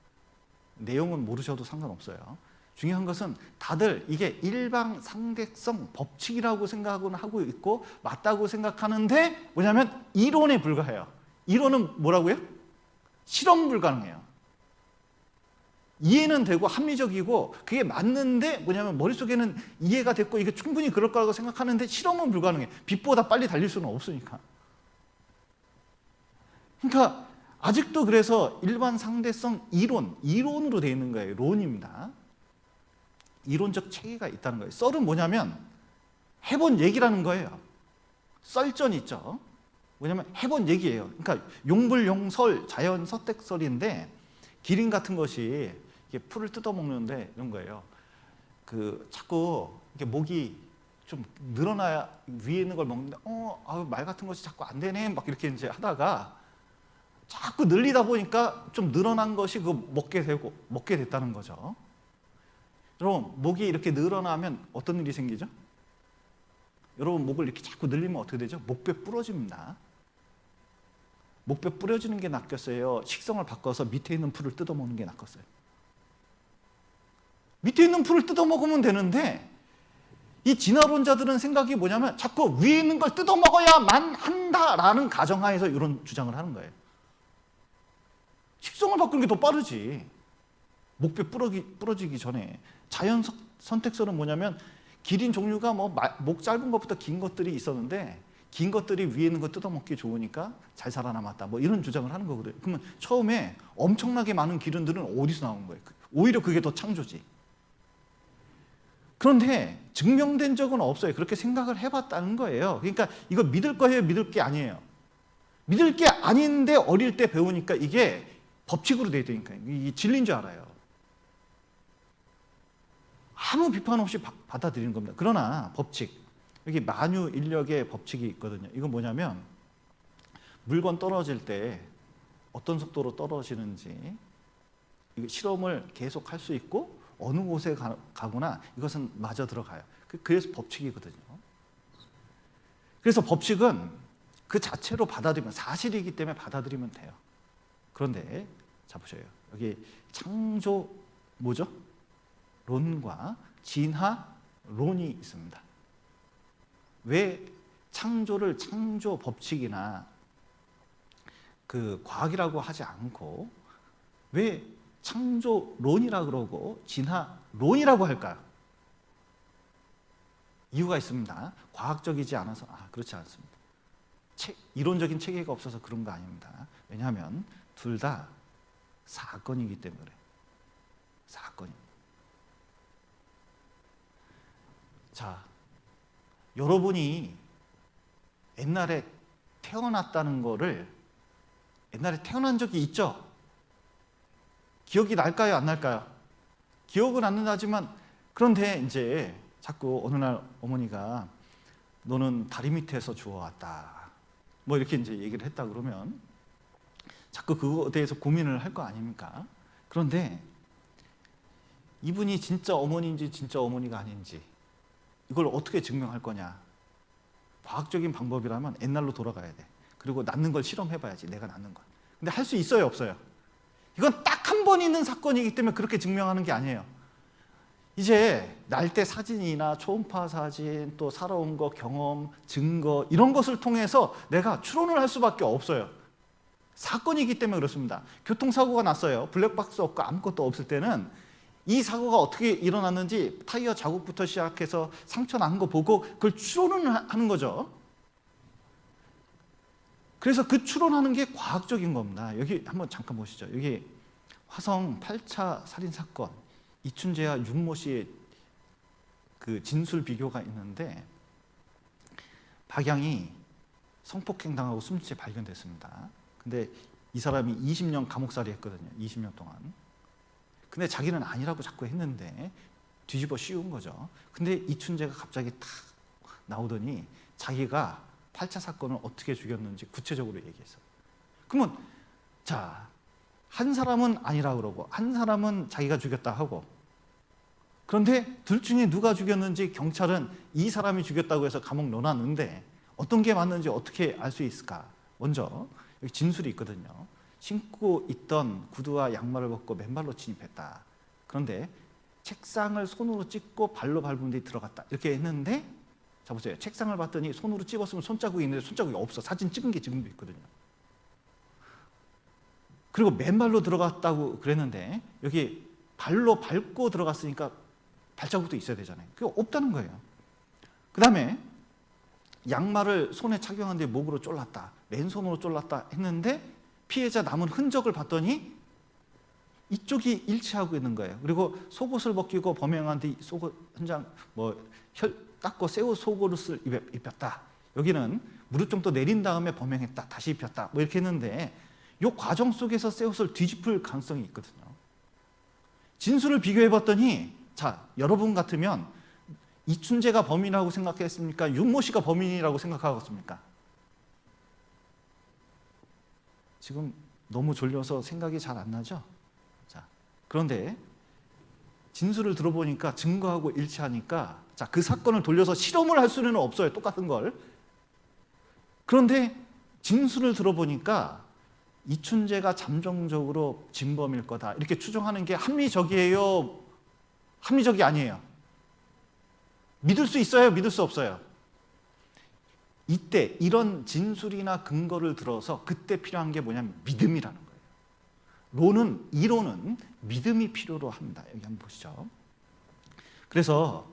내용은 모르셔도 상관없어요. 중요한 것은 다들 이게 일반 상대성 법칙이라고 생각은 하고 있고 맞다고 생각하는데 뭐냐면 이론에 불과해요. 이론은 뭐라고요? 실험 불가능해요. 이해는 되고 합리적이고 그게 맞는데 뭐냐면 머릿속에는 이해가 됐고 이게 충분히 그럴 거라고 생각하는데 실험은 불가능해. 빛보다 빨리 달릴 수는 없으니까. 그러니까 아직도 그래서 일반 상대성 이론으로 되어 있는 거예요. 론입니다. 이론적 체계가 있다는 거예요. 썰은 뭐냐면 해본 얘기라는 거예요. 썰전 있죠. 뭐냐면 해본 얘기예요. 그러니까 용불용설, 자연서택설인데 기린 같은 것이 이게 풀을 뜯어먹는데 이런 거예요. 자꾸 이렇게 목이 좀 늘어나야 위에 있는 걸 먹는데 말 같은 것이 자꾸 안 되네 막 이렇게 이제 하다가 자꾸 늘리다 보니까 좀 늘어난 것이 먹게 됐다는 거죠. 여러분, 목이 이렇게 늘어나면 어떤 일이 생기죠? 여러분, 목을 이렇게 자꾸 늘리면 어떻게 되죠? 목배 부러집니다. 목배 부러지는 게 낫겠어요? 식성을 바꿔서 밑에 있는 풀을 뜯어먹는 게 낫겠어요? 밑에 있는 풀을 뜯어먹으면 되는데 이 진화론자들은 생각이 뭐냐면 자꾸 위에 있는 걸 뜯어먹어야만 한다라는 가정하에서 이런 주장을 하는 거예요. 식성을 바꾸는 게 더 빠르지. 목배 부러지기 전에. 자연 선택설은 뭐냐면 기린 종류가 목 짧은 것부터 긴 것들이 있었는데 긴 것들이 위에 있는 거 뜯어먹기 좋으니까 잘 살아남았다. 뭐 이런 주장을 하는 거거든요. 그러면 처음에 엄청나게 많은 기린들은 어디서 나온 거예요? 오히려 그게 더 창조지. 그런데 증명된 적은 없어요. 그렇게 생각을 해봤다는 거예요. 그러니까 이거 믿을 거예요? 믿을 게 아니에요? 믿을 게 아닌데 어릴 때 배우니까 이게 법칙으로 되어 있다니까요. 이게 진리인 줄 알아요. 아무 비판 없이 받아들이는 겁니다. 그러나 법칙, 여기 만유인력의 법칙이 있거든요. 이건 뭐냐면 물건 떨어질 때 어떤 속도로 떨어지는지 이거 실험을 계속 할 수 있고 어느 곳에 가거나 이것은 마저 들어가요. 그래서 법칙이거든요. 그래서 법칙은 그 자체로 받아들이면 사실이기 때문에 받아들이면 돼요. 그런데 자 보세요. 여기 창조 뭐죠? 론과 진화론이 있습니다. 왜 창조를 창조 법칙이나 과학이라고 하지 않고 왜 창조론이라고 그러고 진화론이라고 할까요? 이유가 있습니다. 과학적이지 않아서? 그렇지 않습니다. 이론적인 체계가 없어서 그런 거 아닙니다. 왜냐하면 둘 다 사건이기 때문에 그래요. 사건입니다. 자, 여러분이 옛날에 태어났다는 거를 옛날에 태어난 적이 있죠? 기억이 날까요? 안 날까요? 기억은 안 나지만 그런데 이제 자꾸 어느 날 어머니가 너는 다리 밑에서 주워왔다. 뭐 이렇게 이제 얘기를 했다 그러면 자꾸 그거에 대해서 고민을 할 거 아닙니까? 그런데 이분이 진짜 어머니인지 진짜 어머니가 아닌지 이걸 어떻게 증명할 거냐? 과학적인 방법이라면 옛날로 돌아가야 돼. 그리고 낳는 걸 실험해봐야지, 내가 낳는 걸. 근데 할 수 있어요, 없어요? 이건 딱 한 번 있는 사건이기 때문에 그렇게 증명하는 게 아니에요. 이제 날 때 사진이나 초음파 사진, 또 살아온 거, 경험, 증거 이런 것을 통해서 내가 추론을 할 수밖에 없어요. 사건이기 때문에 그렇습니다. 교통사고가 났어요. 블랙박스 없고 아무것도 없을 때는 이 사고가 어떻게 일어났는지 타이어 자국부터 시작해서 상처 난 거 보고 그걸 추론을 하는 거죠. 그래서 그 추론하는 게 과학적인 겁니다. 여기 한번 잠깐 보시죠. 여기 화성 8차 살인사건, 이춘재와 윤모 씨의 그 진술 비교가 있는데 박양이 성폭행 당하고 숨진 채 발견됐습니다. 근데 이 사람이 20년 감옥살이 했거든요. 20년 동안. 근데 자기는 아니라고 자꾸 했는데 뒤집어 씌운 거죠. 근데 이춘재가 갑자기 탁 나오더니 자기가 8차 사건을 어떻게 죽였는지 구체적으로 얘기했어요. 그러면 자, 한 사람은 아니라 그러고 한 사람은 자기가 죽였다 하고 그런데 둘 중에 누가 죽였는지 경찰은 이 사람이 죽였다고 해서 감옥 넣어놨는데 어떤 게 맞는지 어떻게 알 수 있을까? 먼저 여기 진술이 있거든요. 신고 있던 구두와 양말을 벗고 맨발로 진입했다. 그런데 책상을 손으로 찝고 발로 밟은 뒤 들어갔다. 이렇게 했는데 자 보세요. 책상을 봤더니 손으로 찝었으면 손자국이 있는데 손자국이 없어. 사진 찍은 게 지금도 있거든요. 그리고 맨발로 들어갔다고 그랬는데 여기 발로 밟고 들어갔으니까 발자국도 있어야 되잖아요. 그게 없다는 거예요. 그 다음에 양말을 손에 착용하는데 목으로 쫄랐다. 맨손으로 쫄랐다 했는데 피해자 남은 흔적을 봤더니 이쪽이 일치하고 있는 거예요. 그리고 속옷을 벗기고 범행한 뒤 속옷 한 장 닦고 새 옷 속옷을 입혔다. 여기는 무릎 정도 내린 다음에 범행했다. 다시 입혔다. 뭐 이렇게 했는데 이 과정 속에서 새 옷을 뒤집을 가능성이 있거든요. 진술을 비교해 봤더니 자, 여러분 같으면 이춘재가 범인이라고 생각했습니까? 윤모 씨가 범인이라고 생각하겠습니까? 지금 너무 졸려서 생각이 잘 안 나죠? 자, 그런데 진술을 들어보니까 증거하고 일치하니까 자, 그 사건을 돌려서 실험을 할 수는 없어요. 똑같은 걸. 그런데 진술을 들어보니까 이춘재가 잠정적으로 진범일 거다. 이렇게 추정하는 게 합리적이에요? 합리적이 아니에요? 믿을 수 있어요? 믿을 수 없어요? 이때 이런 진술이나 근거를 들어서 그때 필요한 게 뭐냐면 믿음이라는 거예요. 이론은 믿음이 필요로 합니다. 여기 한번 보시죠. 그래서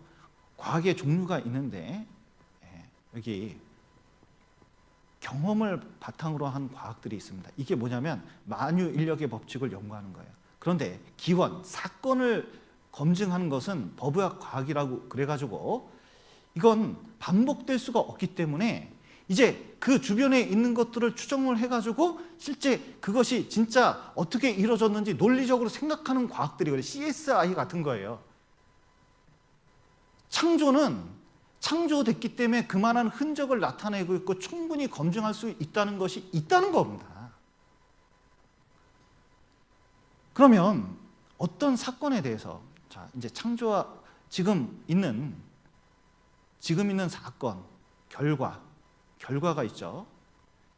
과학의 종류가 있는데 여기 경험을 바탕으로 한 과학들이 있습니다. 이게 뭐냐면 만유인력의 법칙을 연구하는 거예요. 그런데 기원, 사건을 검증하는 것은 법의학 과학이라고 그래가지고 이건 반복될 수가 없기 때문에 이제 그 주변에 있는 것들을 추정을 해가지고 실제 그것이 진짜 어떻게 이루어졌는지 논리적으로 생각하는 과학들이 그래요. CSI 같은 거예요. 창조는 창조됐기 때문에 그만한 흔적을 나타내고 있고 충분히 검증할 수 있다는 것이 있다는 겁니다. 그러면 어떤 사건에 대해서 자, 이제 창조와 지금 있는 사건, 결과가 있죠.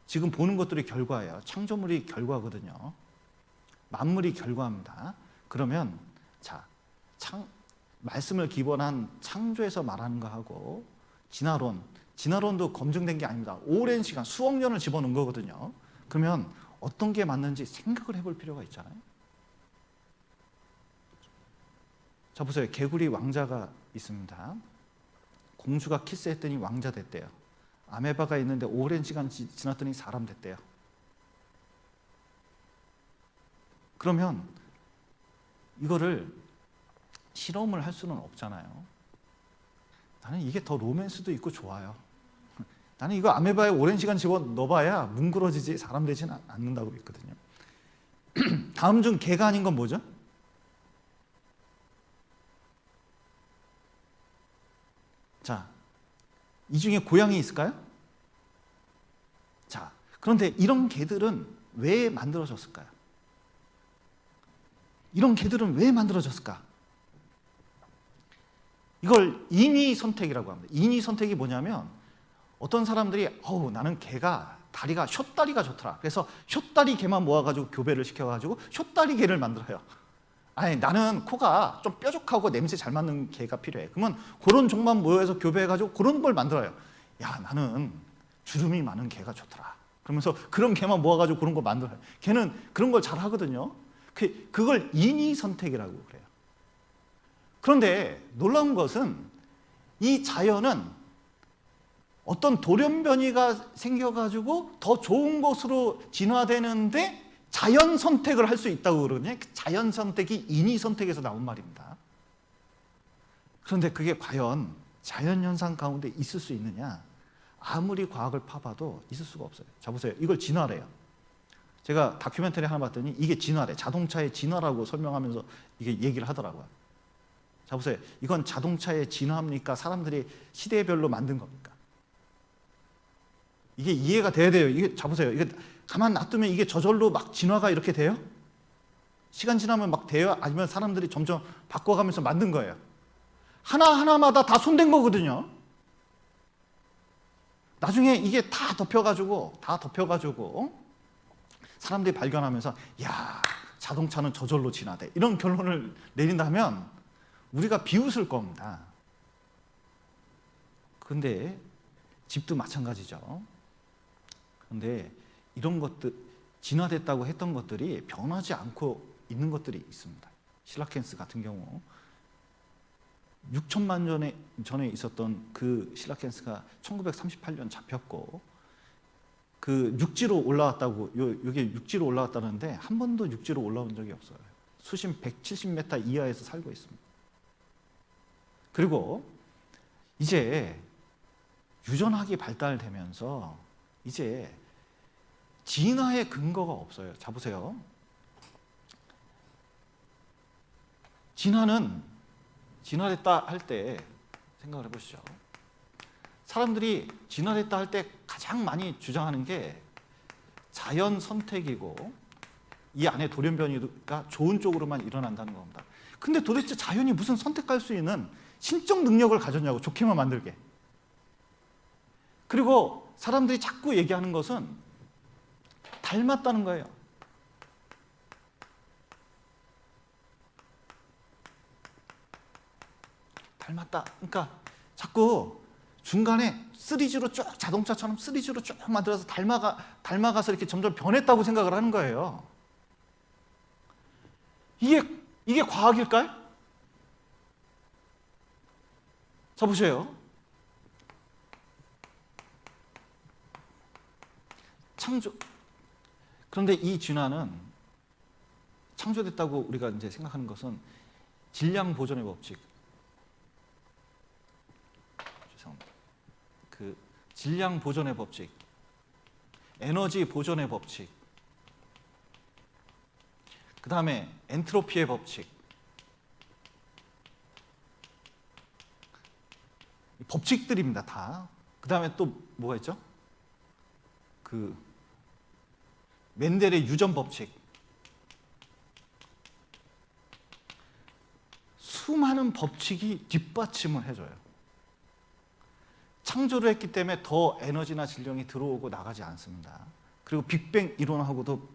지금 보는 것들이 결과예요. 창조물이 결과거든요. 만물이 결과입니다. 그러면 자, 말씀을 기본한 창조에서 말하는 거하고 진화론도 검증된 게 아닙니다. 오랜 시간, 수억 년을 집어넣은 거거든요. 그러면 어떤 게 맞는지 생각을 해볼 필요가 있잖아요. 자, 보세요. 개구리 왕자가 있습니다. 공주가 키스했더니 왕자 됐대요. 아메바가 있는데 오랜 시간 지났더니 사람 됐대요. 그러면 이거를 실험을 할 수는 없잖아요. 나는 이게 더 로맨스도 있고 좋아요. 나는 이거 아메바에 오랜 시간 집어 넣어봐야 뭉그러지지 사람 되진 않는다고 있거든요. 다음 중 개가 아닌 건 뭐죠? 자, 이 중에 고양이 있을까요? 자, 그런데 이런 개들은 왜 만들어졌을까요? 이런 개들은 왜 만들어졌을까? 이걸 인위 선택이라고 합니다. 인위 선택이 뭐냐면 어떤 사람들이 나는 개가 다리가 숏다리가 좋더라. 그래서 숏다리 개만 모아가지고 교배를 시켜가지고 숏다리 개를 만들어요. 아니 나는 코가 좀 뾰족하고 냄새 잘 맡는 개가 필요해. 그러면 그런 종만 모여서 교배해가지고 그런 걸 만들어요. 야 나는 주름이 많은 개가 좋더라. 그러면서 그런 개만 모아가지고 그런 걸 만들어요. 걔는 그런 걸 잘 하거든요. 그걸 인위 선택이라고 그래요. 그런데 놀라운 것은 이 자연은 어떤 돌연변이가 생겨가지고 더 좋은 곳으로 진화되는데 자연 선택을 할 수 있다고 그러거든요. 자연 선택이 인위 선택에서 나온 말입니다. 그런데 그게 과연 자연 현상 가운데 있을 수 있느냐? 아무리 과학을 파봐도 있을 수가 없어요. 자 보세요. 이걸 진화래요. 제가 다큐멘터리 하나 봤더니 이게 진화래. 자동차의 진화라고 설명하면서 이게 얘기를 하더라고요. 자 보세요. 이건 자동차의 진화입니까? 사람들이 시대별로 만든 겁니까? 이게 이해가 돼야 돼요. 이게 자 보세요. 이게 가만 놔두면 이게 저절로 막 진화가 이렇게 돼요? 시간 지나면 막 돼요? 아니면 사람들이 점점 바꿔가면서 만든 거예요? 하나하나마다 다 손댄 거거든요. 나중에 이게 다 덮여가지고 사람들이 발견하면서 야 자동차는 저절로 진화돼. 이런 결론을 내린다면 우리가 비웃을 겁니다. 그런데 집도 마찬가지죠. 그런데 이런 것들 진화됐다고 했던 것들이 변하지 않고 있는 것들이 있습니다. 실라켄스 같은 경우 6천만 전에 있었던 그 실라켄스가 1938년 잡혔고 그 육지로 올라왔다고 여기 육지로 올라왔다는데 한 번도 육지로 올라온 적이 없어요. 수심 170m 이하에서 살고 있습니다. 그리고 이제 유전학이 발달되면서 이제 진화의 근거가 없어요. 자 보세요. 진화됐다 할 때 생각을 해보시죠. 사람들이 진화됐다 할 때 가장 많이 주장하는 게 자연 선택이고 이 안에 돌연변이가 좋은 쪽으로만 일어난다는 겁니다. 근데 도대체 자연이 무슨 선택할 수 있는 신적 능력을 가졌냐고, 좋게만 만들게. 그리고 사람들이 자꾸 얘기하는 것은 닮았다는 거예요. 닮았다. 그러니까 자꾸 중간에 3G로 쭉 자동차처럼 3G로 쭉 만들어서 닮아가서 이렇게 점점 변했다고 생각을 하는 거예요. 이게 과학일까요? 자 보세요. 그런데 이 진화는 창조됐다고 우리가 이제 생각하는 것은 질량 보존의 법칙. 죄송합니다. 그 질량 보존의 법칙, 에너지 보존의 법칙, 그 다음에 엔트로피의 법칙. 법칙들입니다, 다. 그 다음에 또 뭐가 있죠? 그 멘델의 유전 법칙. 수많은 법칙이 뒷받침을 해줘요. 창조를 했기 때문에 더 에너지나 질량이 들어오고 나가지 않습니다. 그리고 빅뱅 이론하고도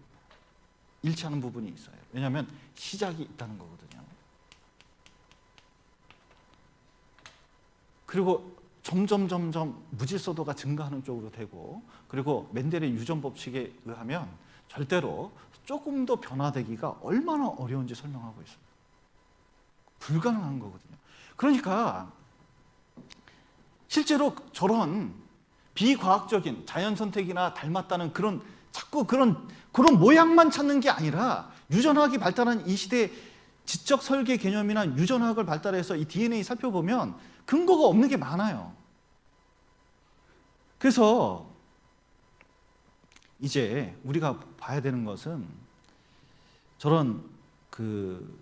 일치하는 부분이 있어요. 왜냐하면 시작이 있다는 거거든요. 그리고 점점 무질서도가 증가하는 쪽으로 되고, 그리고 멘델의 유전 법칙에 의하면 절대로 조금 더 변화되기가 얼마나 어려운지 설명하고 있습니다. 불가능한 거거든요. 그러니까 실제로 저런 비과학적인 자연 선택이나 닮았다는 그런 자꾸 그런 모양만 찾는 게 아니라 유전학이 발달한 이 시대에 지적 설계 개념이나 유전학을 발달해서 이 DNA 살펴보면 근거가 없는 게 많아요. 그래서 이제 우리가 봐야 되는 것은 저런 그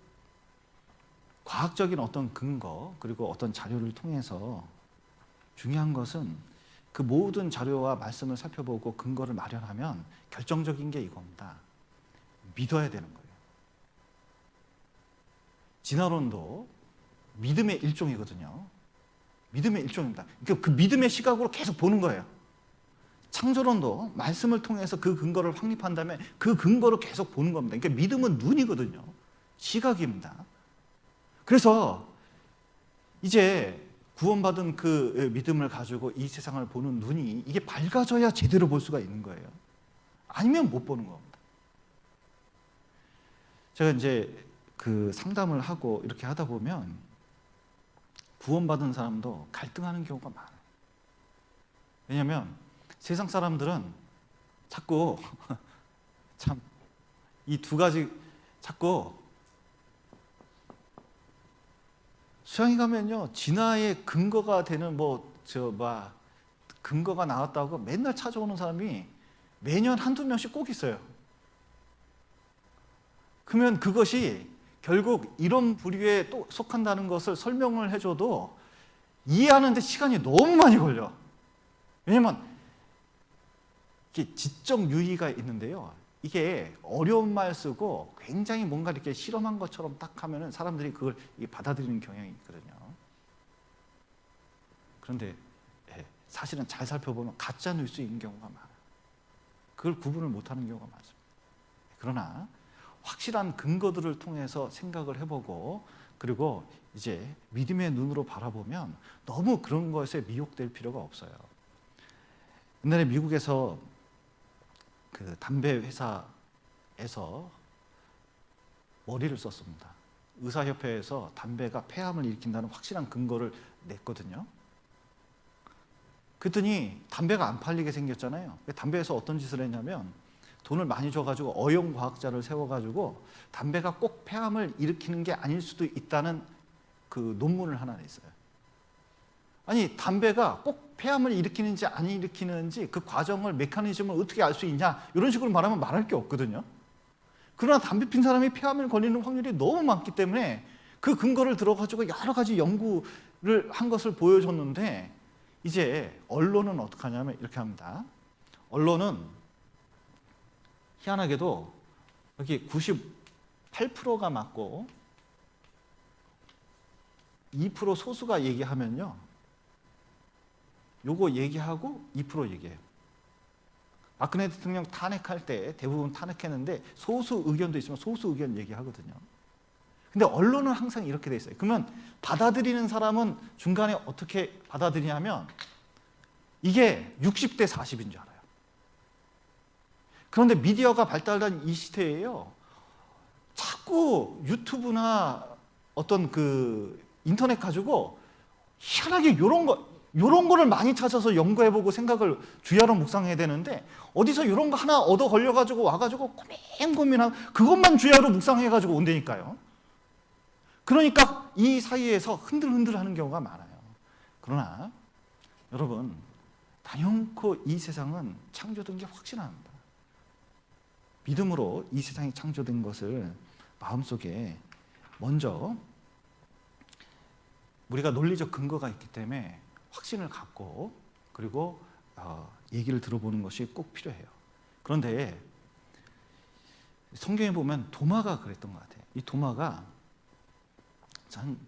과학적인 어떤 근거 그리고 어떤 자료를 통해서 중요한 것은 그 모든 자료와 말씀을 살펴보고 근거를 마련하면 결정적인 게 이겁니다. 믿어야 되는 거예요. 진화론도 믿음의 일종이거든요. 믿음의 일종입니다. 그러니까 그 믿음의 시각으로 계속 보는 거예요. 창조론도 말씀을 통해서 그 근거를 확립한 다음에 그 근거로 계속 보는 겁니다. 그러니까 믿음은 눈이거든요. 시각입니다. 그래서 이제 구원받은 그 믿음을 가지고 이 세상을 보는 눈이 이게 밝아져야 제대로 볼 수가 있는 거예요. 아니면 못 보는 겁니다. 제가 이제 그 상담을 하고 이렇게 하다 보면 구원받은 사람도 갈등하는 경우가 많아요. 왜냐하면 세상 사람들은 자꾸 참 이 두 가지 자꾸 수양에 가면요 진화의 근거가 되는 근거가 나왔다고 맨날 찾아오는 사람이 매년 한두 명씩 꼭 있어요. 그러면 그것이 결국 이런 부류에 또 속한다는 것을 설명을 해줘도 이해하는데 시간이 너무 많이 걸려. 왜냐면 이게 지적 유의가 있는데요. 이게 어려운 말 쓰고 굉장히 뭔가 이렇게 실험한 것처럼 딱 하면은 사람들이 그걸 받아들이는 경향이 있거든요. 그런데 사실은 잘 살펴보면 가짜 뉴스 있는 경우가 많아요. 그걸 구분을 못하는 경우가 많습니다. 그러나 확실한 근거들을 통해서 생각을 해보고 그리고 이제 믿음의 눈으로 바라보면 너무 그런 것에 미혹될 필요가 없어요. 옛날에 미국에서 그 담배 회사에서 머리를 썼습니다. 의사협회에서 담배가 폐암을 일으킨다는 확실한 근거를 냈거든요. 그랬더니 담배가 안 팔리게 생겼잖아요. 담배에서 어떤 짓을 했냐면 돈을 많이 줘가지고 어용과학자를 세워가지고 담배가 꼭 폐암을 일으키는 게 아닐 수도 있다는 그 논문을 하나 냈어요. 아니 담배가 꼭 폐암을 일으키는지 안 일으키는지 그 과정을 메커니즘을 어떻게 알 수 있냐 이런 식으로 말하면 말할 게 없거든요. 그러나 담배 핀 사람이 폐암을 걸리는 확률이 너무 많기 때문에 그 근거를 들어가지고 여러 가지 연구를 한 것을 보여줬는데 이제 언론은 어떻게 하냐면 이렇게 합니다. 언론은 희한하게도 여기 98%가 맞고 2% 소수가 얘기하면요. 요거 얘기하고 2% 얘기해요. 박근혜 대통령 탄핵할 때 대부분 탄핵했는데 소수 의견도 있으면 소수 의견 얘기하거든요. 근데 언론은 항상 이렇게 돼 있어요. 그러면 받아들이는 사람은 중간에 어떻게 받아들이냐면 이게 60대 40인 줄 알아요. 그런데 미디어가 발달한 이 시대에요. 자꾸 유튜브나 어떤 그 인터넷 가지고 희한하게 요런 거를 많이 찾아서 연구해보고 생각을 주야로 묵상해야 되는데 어디서 이런 거 하나 얻어 걸려가지고 와가지고 고민하고 그것만 주야로 묵상해가지고 온다니까요. 그러니까 이 사이에서 흔들흔들하는 경우가 많아요. 그러나 여러분 단연코 이 세상은 창조된 게 확신합니다. 믿음으로 이 세상이 창조된 것을 마음속에 먼저 우리가 논리적 근거가 있기 때문에 확신을 갖고 그리고 얘기를 들어보는 것이 꼭 필요해요. 그런데 성경에 보면 도마가 그랬던 것 같아요. 이 도마가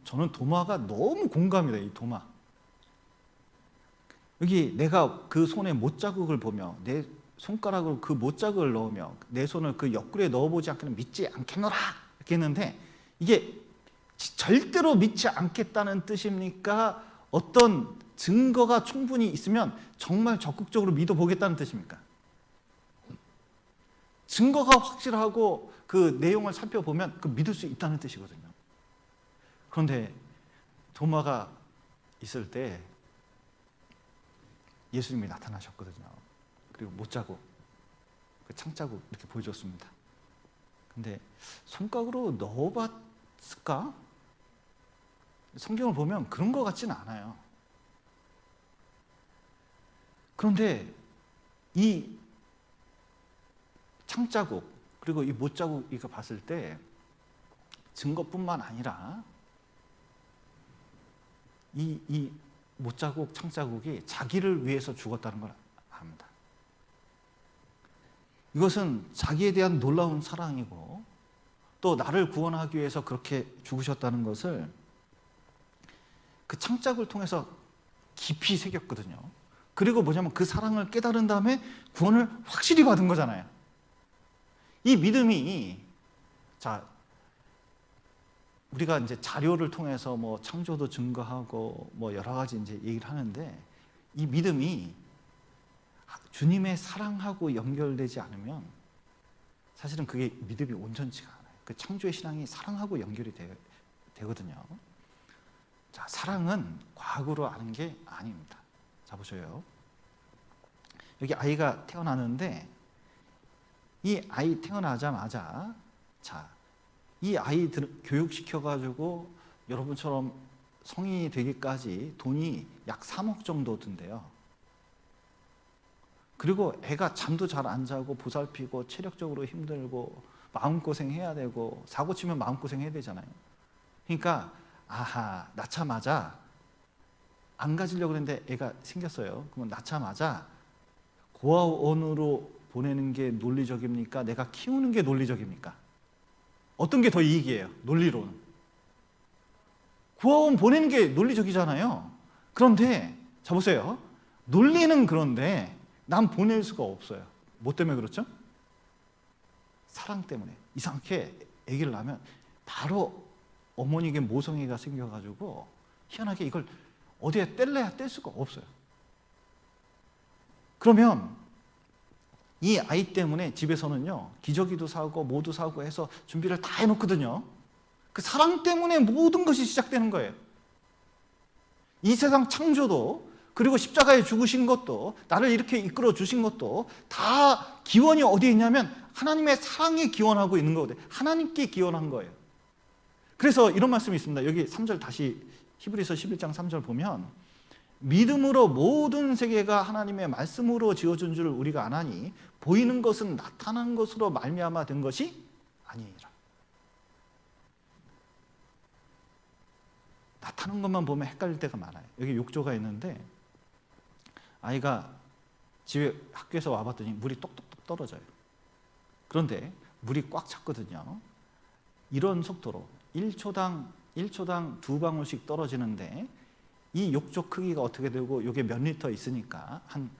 저는 도마가 너무 공감이 돼요. 이 도마. 여기 내가 그 손에 못자국을 보며 내 손가락으로 그 못자국을 넣으며 내 손을 그 옆구리에 넣어보지 않고는 믿지 않겠노라 이렇게 했는데 이게 절대로 믿지 않겠다는 뜻입니까? 어떤 증거가 충분히 있으면 정말 적극적으로 믿어보겠다는 뜻입니까? 증거가 확실하고 그 내용을 살펴보면 그 믿을 수 있다는 뜻이거든요. 그런데 도마가 있을 때 예수님이 나타나셨거든요. 그리고 못자국, 그 창자국 이렇게 보여줬습니다. 근데 손가락으로 넣어봤을까? 성경을 보면 그런 것 같지는 않아요. 그런데 이 창자국 그리고 이 못자국 이거 봤을 때 증거뿐만 아니라 이 못자국, 창자국이 자기를 위해서 죽었다는 걸 압니다. 이것은 자기에 대한 놀라운 사랑이고 또 나를 구원하기 위해서 그렇게 죽으셨다는 것을 그 창자국을 통해서 깊이 새겼거든요. 그리고 뭐냐면 그 사랑을 깨달은 다음에 구원을 확실히 받은 거잖아요. 이 믿음이, 자, 우리가 이제 자료를 통해서 뭐 창조도 증거하고 뭐 여러 가지 이제 얘기를 하는데, 이 믿음이 주님의 사랑하고 연결되지 않으면 사실은 그게 믿음이 온전치가 않아요. 그 창조의 신앙이 사랑하고 연결이 되거든요. 자, 사랑은 과학으로 아는 게 아닙니다. 자, 보셔요. 여기 아이가 태어나는데 이 아이 태어나자마자, 자, 이 아이들 교육시켜가지고 여러분처럼 성인이 되기까지 돈이 약 3억 정도 든대요. 그리고 애가 잠도 잘 안 자고 보살피고 체력적으로 힘들고 마음고생해야 되고 사고 치면 마음고생해야 되잖아요. 그러니까 낳자마자 안 가지려고 그랬는데 애가 생겼어요. 그러면 낳자마자 고아원으로 보내는 게 논리적입니까? 내가 키우는 게 논리적입니까? 어떤 게 더 이익이에요? 논리로는 고아원 보내는 게 논리적이잖아요. 그런데 자 보세요. 논리는 그런데 난 보낼 수가 없어요. 뭐 때문에 그렇죠? 사랑 때문에. 이상하게 아기를 낳으면 바로 어머니에게 모성애가 생겨가지고 희한하게 이걸 어디에 뗄래야 뗄 수가 없어요. 그러면 이 아이 때문에 집에서는요, 기저귀도 사고 뭐도 사고 해서 준비를 다 해놓거든요. 그 사랑 때문에 모든 것이 시작되는 거예요. 이 세상 창조도, 그리고 십자가에 죽으신 것도, 나를 이렇게 이끌어 주신 것도 다 기원이 어디에 있냐면 하나님의 사랑에 기원하고 있는 거거든요. 하나님께 기원한 거예요. 그래서 이런 말씀이 있습니다. 여기 3절 다시 히브리서 11장 3절 보면, 믿음으로 모든 세계가 하나님의 말씀으로 지어준 줄 우리가 아나니 보이는 것은 나타난 것으로 말미암아 된 것이 아니니라. 나타난 것만 보면 헷갈릴 때가 많아요. 여기 욕조가 있는데 아이가 집에 학교에서 와봤더니 물이 똑똑똑 떨어져요. 그런데 물이 꽉 찼거든요. 이런 속도로 1초당 2방울씩 떨어지는데 이 욕조 크기가 어떻게 되고 이게 몇 리터 있으니까 한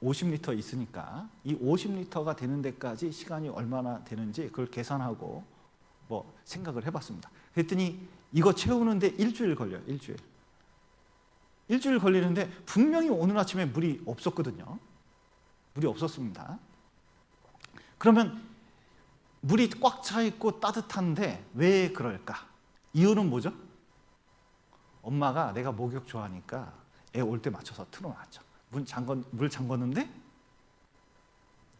50리터 있으니까 이 50리터가 되는 데까지 시간이 얼마나 되는지 그걸 계산하고 뭐 생각을 해봤습니다. 그랬더니 이거 채우는데 일주일 걸려요. 일주일 걸리는데 분명히 오늘 아침에 물이 없었거든요. 물이 없었습니다. 그러면 물이 꽉 차 있고 따뜻한데 왜 그럴까? 이유는 뭐죠? 엄마가 내가 목욕 좋아하니까 애 올 때 맞춰서 틀어놨죠. 물 잠궜는데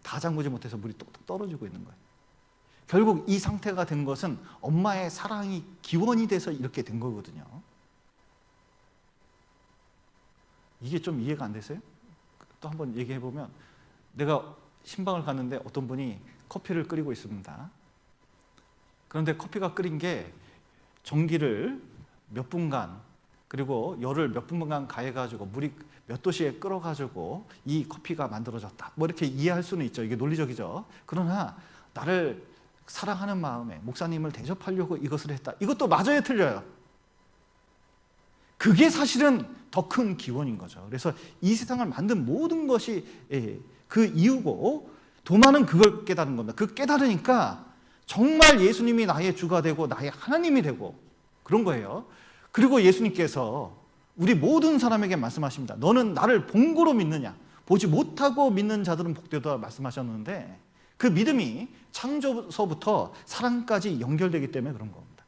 다 잠그지 못해서 물이 똑똑 떨어지고 있는 거예요. 결국 이 상태가 된 것은 엄마의 사랑이 기원이 돼서 이렇게 된 거거든요. 이게 좀 이해가 안 되세요? 또 한번 얘기해 보면, 내가 신방을 갔는데 어떤 분이 커피를 끓이고 있습니다. 그런데 커피가 끓인 게 전기를 몇 분간, 그리고 열을 몇 분간 가해가지고 물이 몇 도씨에 끓어가지고 이 커피가 만들어졌다. 뭐 이렇게 이해할 수는 있죠. 이게 논리적이죠. 그러나 나를 사랑하는 마음에 목사님을 대접하려고 이것을 했다. 이것도 맞아요, 틀려요? 그게 사실은 더 큰 기원인 거죠. 그래서 이 세상을 만든 모든 것이 그 이유고, 도마는 그걸 깨달은 겁니다. 그 깨달으니까 정말 예수님이 나의 주가 되고 나의 하나님이 되고 그런 거예요. 그리고 예수님께서 우리 모든 사람에게 말씀하십니다. 너는 나를 본고로 믿느냐? 보지 못하고 믿는 자들은 복되다 말씀하셨는데, 그 믿음이 창조서부터 사랑까지 연결되기 때문에 그런 겁니다.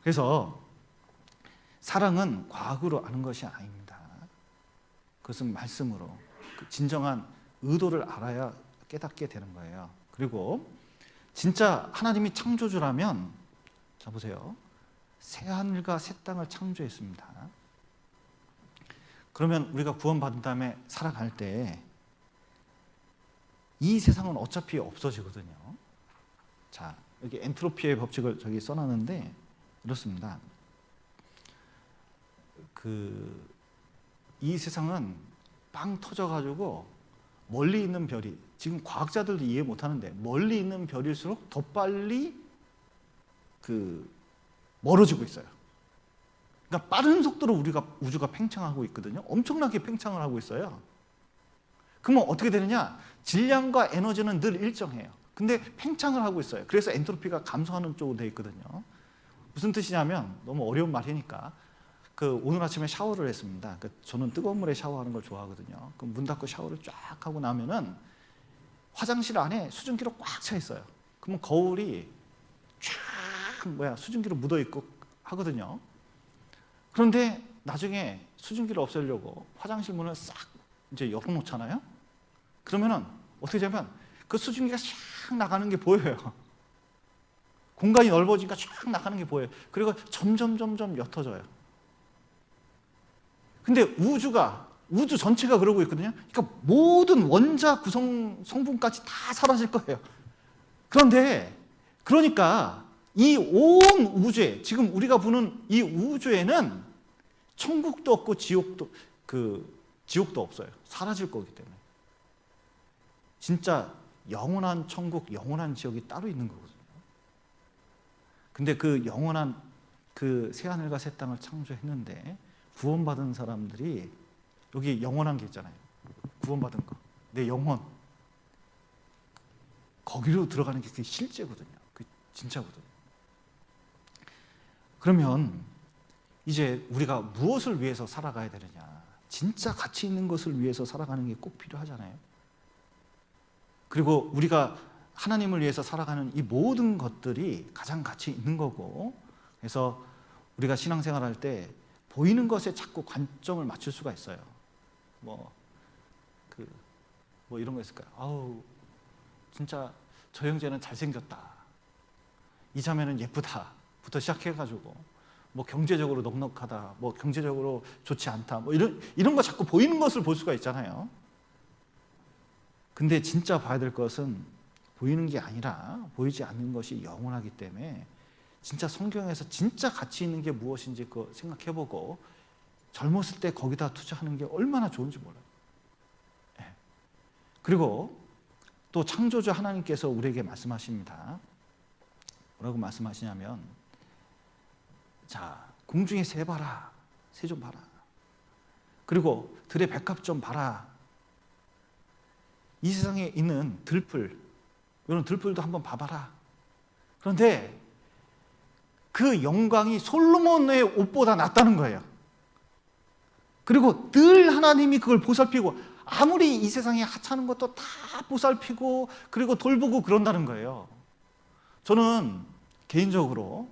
그래서 사랑은 과학으로 아는 것이 아닙니다. 그것은 말씀으로 그 진정한 의도를 알아야 깨닫게 되는 거예요. 그리고 진짜 하나님이 창조주라면, 자 보세요, 새하늘과 새 땅을 창조했습니다. 그러면 우리가 구원받은 다음에 살아갈 때 이 세상은 어차피 없어지거든요. 자, 여기 엔트로피의 법칙을 저기 써놨는데 이렇습니다. 이 세상은 빵 터져가지고 멀리 있는 별이, 지금 과학자들도 이해 못하는데 멀리 있는 별일수록 더 빨리 멀어지고 있어요. 그러니까 빠른 속도로 우주가 팽창하고 있거든요. 엄청나게 팽창을 하고 있어요. 그러면 어떻게 되느냐? 질량과 에너지는 늘 일정해요. 근데 팽창을 하고 있어요. 그래서 엔트로피가 감소하는 쪽으로 되어 있거든요. 무슨 뜻이냐면, 너무 어려운 말이니까, 오늘 아침에 샤워를 했습니다. 저는 뜨거운 물에 샤워하는 걸 좋아하거든요. 그럼 문 닫고 샤워를 쫙 하고 나면은 화장실 안에 수증기로 꽉 차 있어요. 그러면 거울이 쫙 수증기로 묻어 있고 하거든요. 그런데 나중에 수증기를 없애려고 화장실 문을 싹 이제 열어놓잖아요. 그러면은 어떻게 되냐면 그 수증기가 쫙 나가는 게 보여요. 공간이 넓어지니까 쫙 나가는 게 보여요. 그리고 점점 옅어져요. 근데 우주 전체가 그러고 있거든요. 그러니까 모든 원자 구성 성분까지 다 사라질 거예요. 그러니까 이 온 우주에, 지금 우리가 보는 이 우주에는 천국도 없고 지옥도 없어요. 사라질 거기 때문에. 진짜 영원한 천국, 영원한 지옥이 따로 있는 거거든요. 근데 그 영원한 새하늘과 새 땅을 창조했는데 구원받은 사람들이, 여기 영원한 게 있잖아요. 구원받은 거, 내 영혼, 거기로 들어가는 게 그게 실제거든요. 그게 진짜거든요. 그러면 이제 우리가 무엇을 위해서 살아가야 되느냐? 진짜 가치 있는 것을 위해서 살아가는 게 꼭 필요하잖아요. 그리고 우리가 하나님을 위해서 살아가는 이 모든 것들이 가장 가치 있는 거고, 그래서 우리가 신앙생활할 때 보이는 것에 자꾸 관점을 맞출 수가 있어요. 뭐 이런 거 있을까요? 아우, 진짜 저 형제는 잘생겼다, 이 자매는 예쁘다부터 시작해가지고, 뭐 경제적으로 넉넉하다, 뭐 경제적으로 좋지 않다, 뭐 이런 거 자꾸 보이는 것을 볼 수가 있잖아요. 근데 진짜 봐야 될 것은 보이는 게 아니라 보이지 않는 것이 영원하기 때문에, 진짜 성경에서 진짜 가치 있는 게 무엇인지 그거 생각해보고 젊었을 때 거기다 투자하는 게 얼마나 좋은지 몰라요. 그리고 또 창조주 하나님께서 우리에게 말씀하십니다. 뭐라고 말씀하시냐면, 자, 궁중에 새 봐라, 새 좀 봐라. 그리고 들의 백합 좀 봐라. 이 세상에 있는 들풀, 이런 들풀도 한번 봐봐라. 그런데 그 영광이 솔로몬의 옷보다 낫다는 거예요. 그리고 늘 하나님이 그걸 보살피고, 아무리 이 세상에 하찮은 것도 다 보살피고 그리고 돌보고 그런다는 거예요. 저는 개인적으로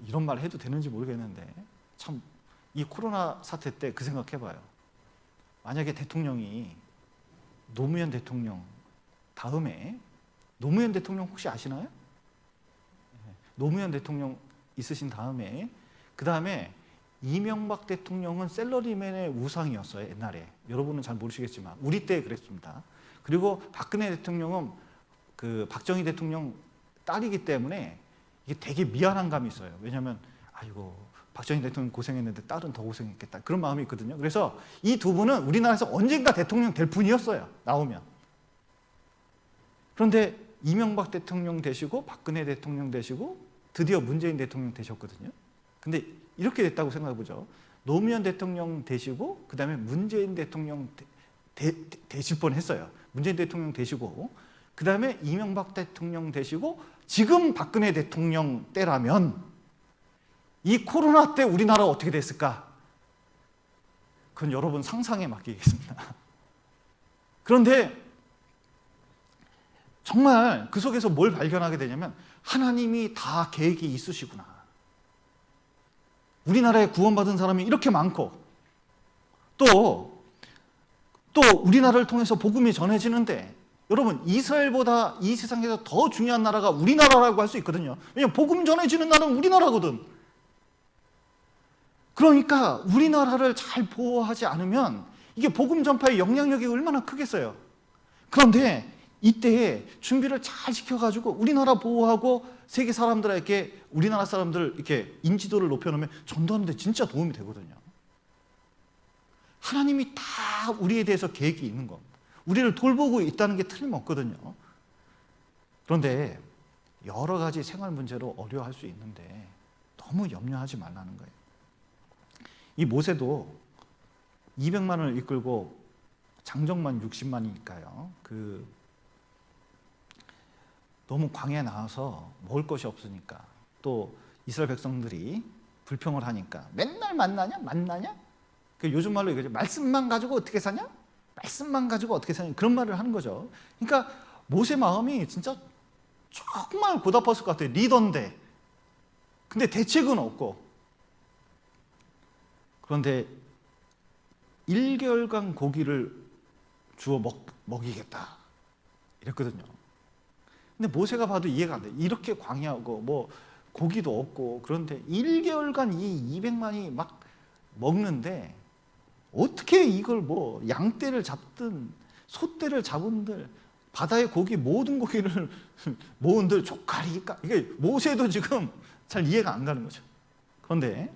이런 말 해도 되는지 모르겠는데, 참 이 코로나 사태 때 그 생각해봐요. 만약에 대통령이 노무현 대통령 다음에, 노무현 대통령 혹시 아시나요? 노무현 대통령 있으신 다음에, 그 다음에 이명박 대통령은 셀러리맨의 우상이었어요, 옛날에. 여러분은 잘 모르시겠지만 우리 때 그랬습니다. 그리고 박근혜 대통령은 박정희 대통령 딸이기 때문에 이게 되게 미안한 감이 있어요. 왜냐하면 아이고, 박정희 대통령 고생했는데 딸은 더 고생했겠다, 그런 마음이 있거든요. 그래서 이 두 분은 우리나라에서 언젠가 대통령 될 분이었어요, 나오면. 그런데 이명박 대통령 되시고 박근혜 대통령 되시고 드디어 문재인 대통령 되셨거든요. 근데 이렇게 됐다고 생각해보죠. 노무현 대통령 되시고 그 다음에 문재인 대통령 되실 뻔했어요. 문재인 대통령 되시고 그 다음에 이명박 대통령 되시고 지금 박근혜 대통령 때라면 이 코로나 때 우리나라가 어떻게 됐을까? 그건 여러분 상상에 맡기겠습니다. 그런데 정말 그 속에서 뭘 발견하게 되냐면, 하나님이 다 계획이 있으시구나. 우리나라에 구원받은 사람이 이렇게 많고, 또 또 우리나라를 통해서 복음이 전해지는데, 여러분 이스라엘보다 이 세상에서 더 중요한 나라가 우리나라라고 할 수 있거든요. 왜냐하면 복음 전해지는 나라는 우리나라거든. 그러니까 우리나라를 잘 보호하지 않으면 이게 복음 전파의 영향력이 얼마나 크겠어요. 그런데 이때에 준비를 잘 시켜가지고 우리나라 보호하고 세계 사람들에게 우리나라 사람들 이렇게 인지도를 높여놓으면 전도하는 데 진짜 도움이 되거든요. 하나님이 다 우리에 대해서 계획이 있는 겁니다. 우리를 돌보고 있다는 게 틀림없거든요. 그런데 여러 가지 생활 문제로 어려워할 수 있는데 너무 염려하지 말라는 거예요. 이 모세도 200만을 이끌고 장정만 60만이니까요. 너무 광야에 나와서 먹을 것이 없으니까, 또 이스라엘 백성들이 불평을 하니까 맨날 만나냐? 요즘 말로 이거죠. 말씀만 가지고 어떻게 사냐? 말씀만 가지고 어떻게 사냐? 그런 말을 하는 거죠. 그러니까 모세 마음이 진짜 정말 고달팠을 것 같아요. 리더인데. 근데 대책은 없고. 그런데 1개월간 고기를 주워 먹이겠다 이랬거든요. 근데 모세가 봐도 이해가 안 돼. 이렇게 광야하고 뭐 고기도 없고, 그런데 1개월간 이 200만이 막 먹는데 어떻게 이걸 뭐 양떼를 잡든 소떼를 잡은들 바다의 고기 모든 고기를 모은들 족가리까, 이게 모세도 지금 잘 이해가 안 가는 거죠. 그런데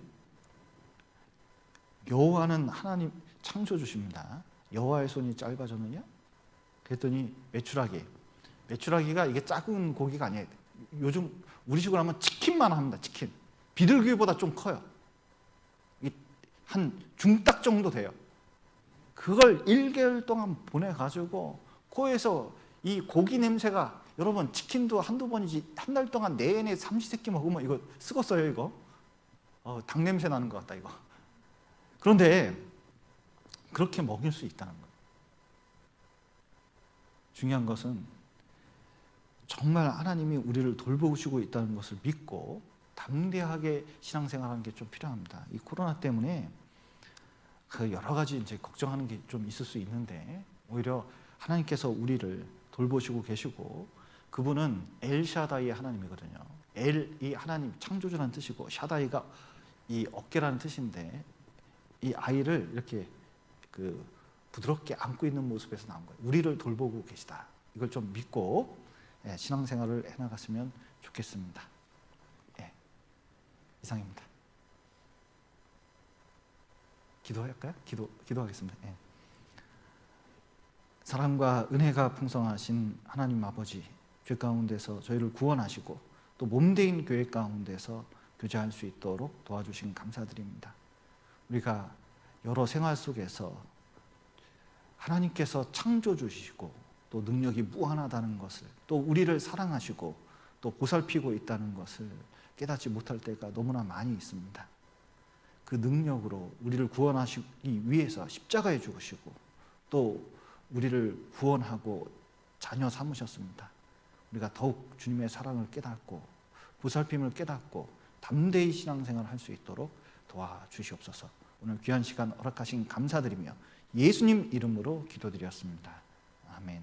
여호와는 하나님 창조주십니다. 여호와의 손이 짧아졌느냐? 그랬더니 메추라기가 이게 작은 고기가 아니에요. 요즘 우리식으로 하면 치킨만 합니다. 치킨. 비둘기보다 좀 커요. 한 중딱 정도 돼요. 그걸 1개월 동안 보내가지고 코에서 이 고기 냄새가, 여러분 치킨도 한두 번이지 한 달 동안 내내 삼시세끼 먹으면 이거 쓰겄어요 이거. 닭 냄새 나는 것 같다 이거. 그런데 그렇게 먹일 수 있다는 거예요. 중요한 것은 정말 하나님이 우리를 돌보시고 있다는 것을 믿고 담대하게 신앙생활하는 게 좀 필요합니다. 이 코로나 때문에 여러 가지 이제 걱정하는 게 좀 있을 수 있는데, 오히려 하나님께서 우리를 돌보시고 계시고, 그분은 엘샤다이의 하나님이거든요. 엘이 하나님 창조주라는 뜻이고, 샤다이가 이 어깨라는 뜻인데, 이 아이를 이렇게 부드럽게 안고 있는 모습에서 나온 거예요. 우리를 돌보고 계시다. 이걸 좀 믿고 신앙생활을 해나갔으면 좋겠습니다. 이상입니다. 기도할까요? 기도하겠습니다. 사랑과 은혜가 풍성하신 하나님 아버지, 죄 가운데서 저희를 구원하시고 또 몸되인 교회 가운데서 교제할 수 있도록 도와주신 감사드립니다. 우리가 여러 생활 속에서 하나님께서 창조주시고 또 능력이 무한하다는 것을, 또 우리를 사랑하시고 또 보살피고 있다는 것을 깨닫지 못할 때가 너무나 많이 있습니다. 그 능력으로 우리를 구원하시기 위해서 십자가에 죽으시고 또 우리를 구원하고 자녀 삼으셨습니다. 우리가 더욱 주님의 사랑을 깨닫고 보살핌을 깨닫고 담대히 신앙생활을 할 수 있도록 도와주시옵소서. 오늘 귀한 시간 허락하신 감사드리며 예수님 이름으로 기도드렸습니다. 아멘.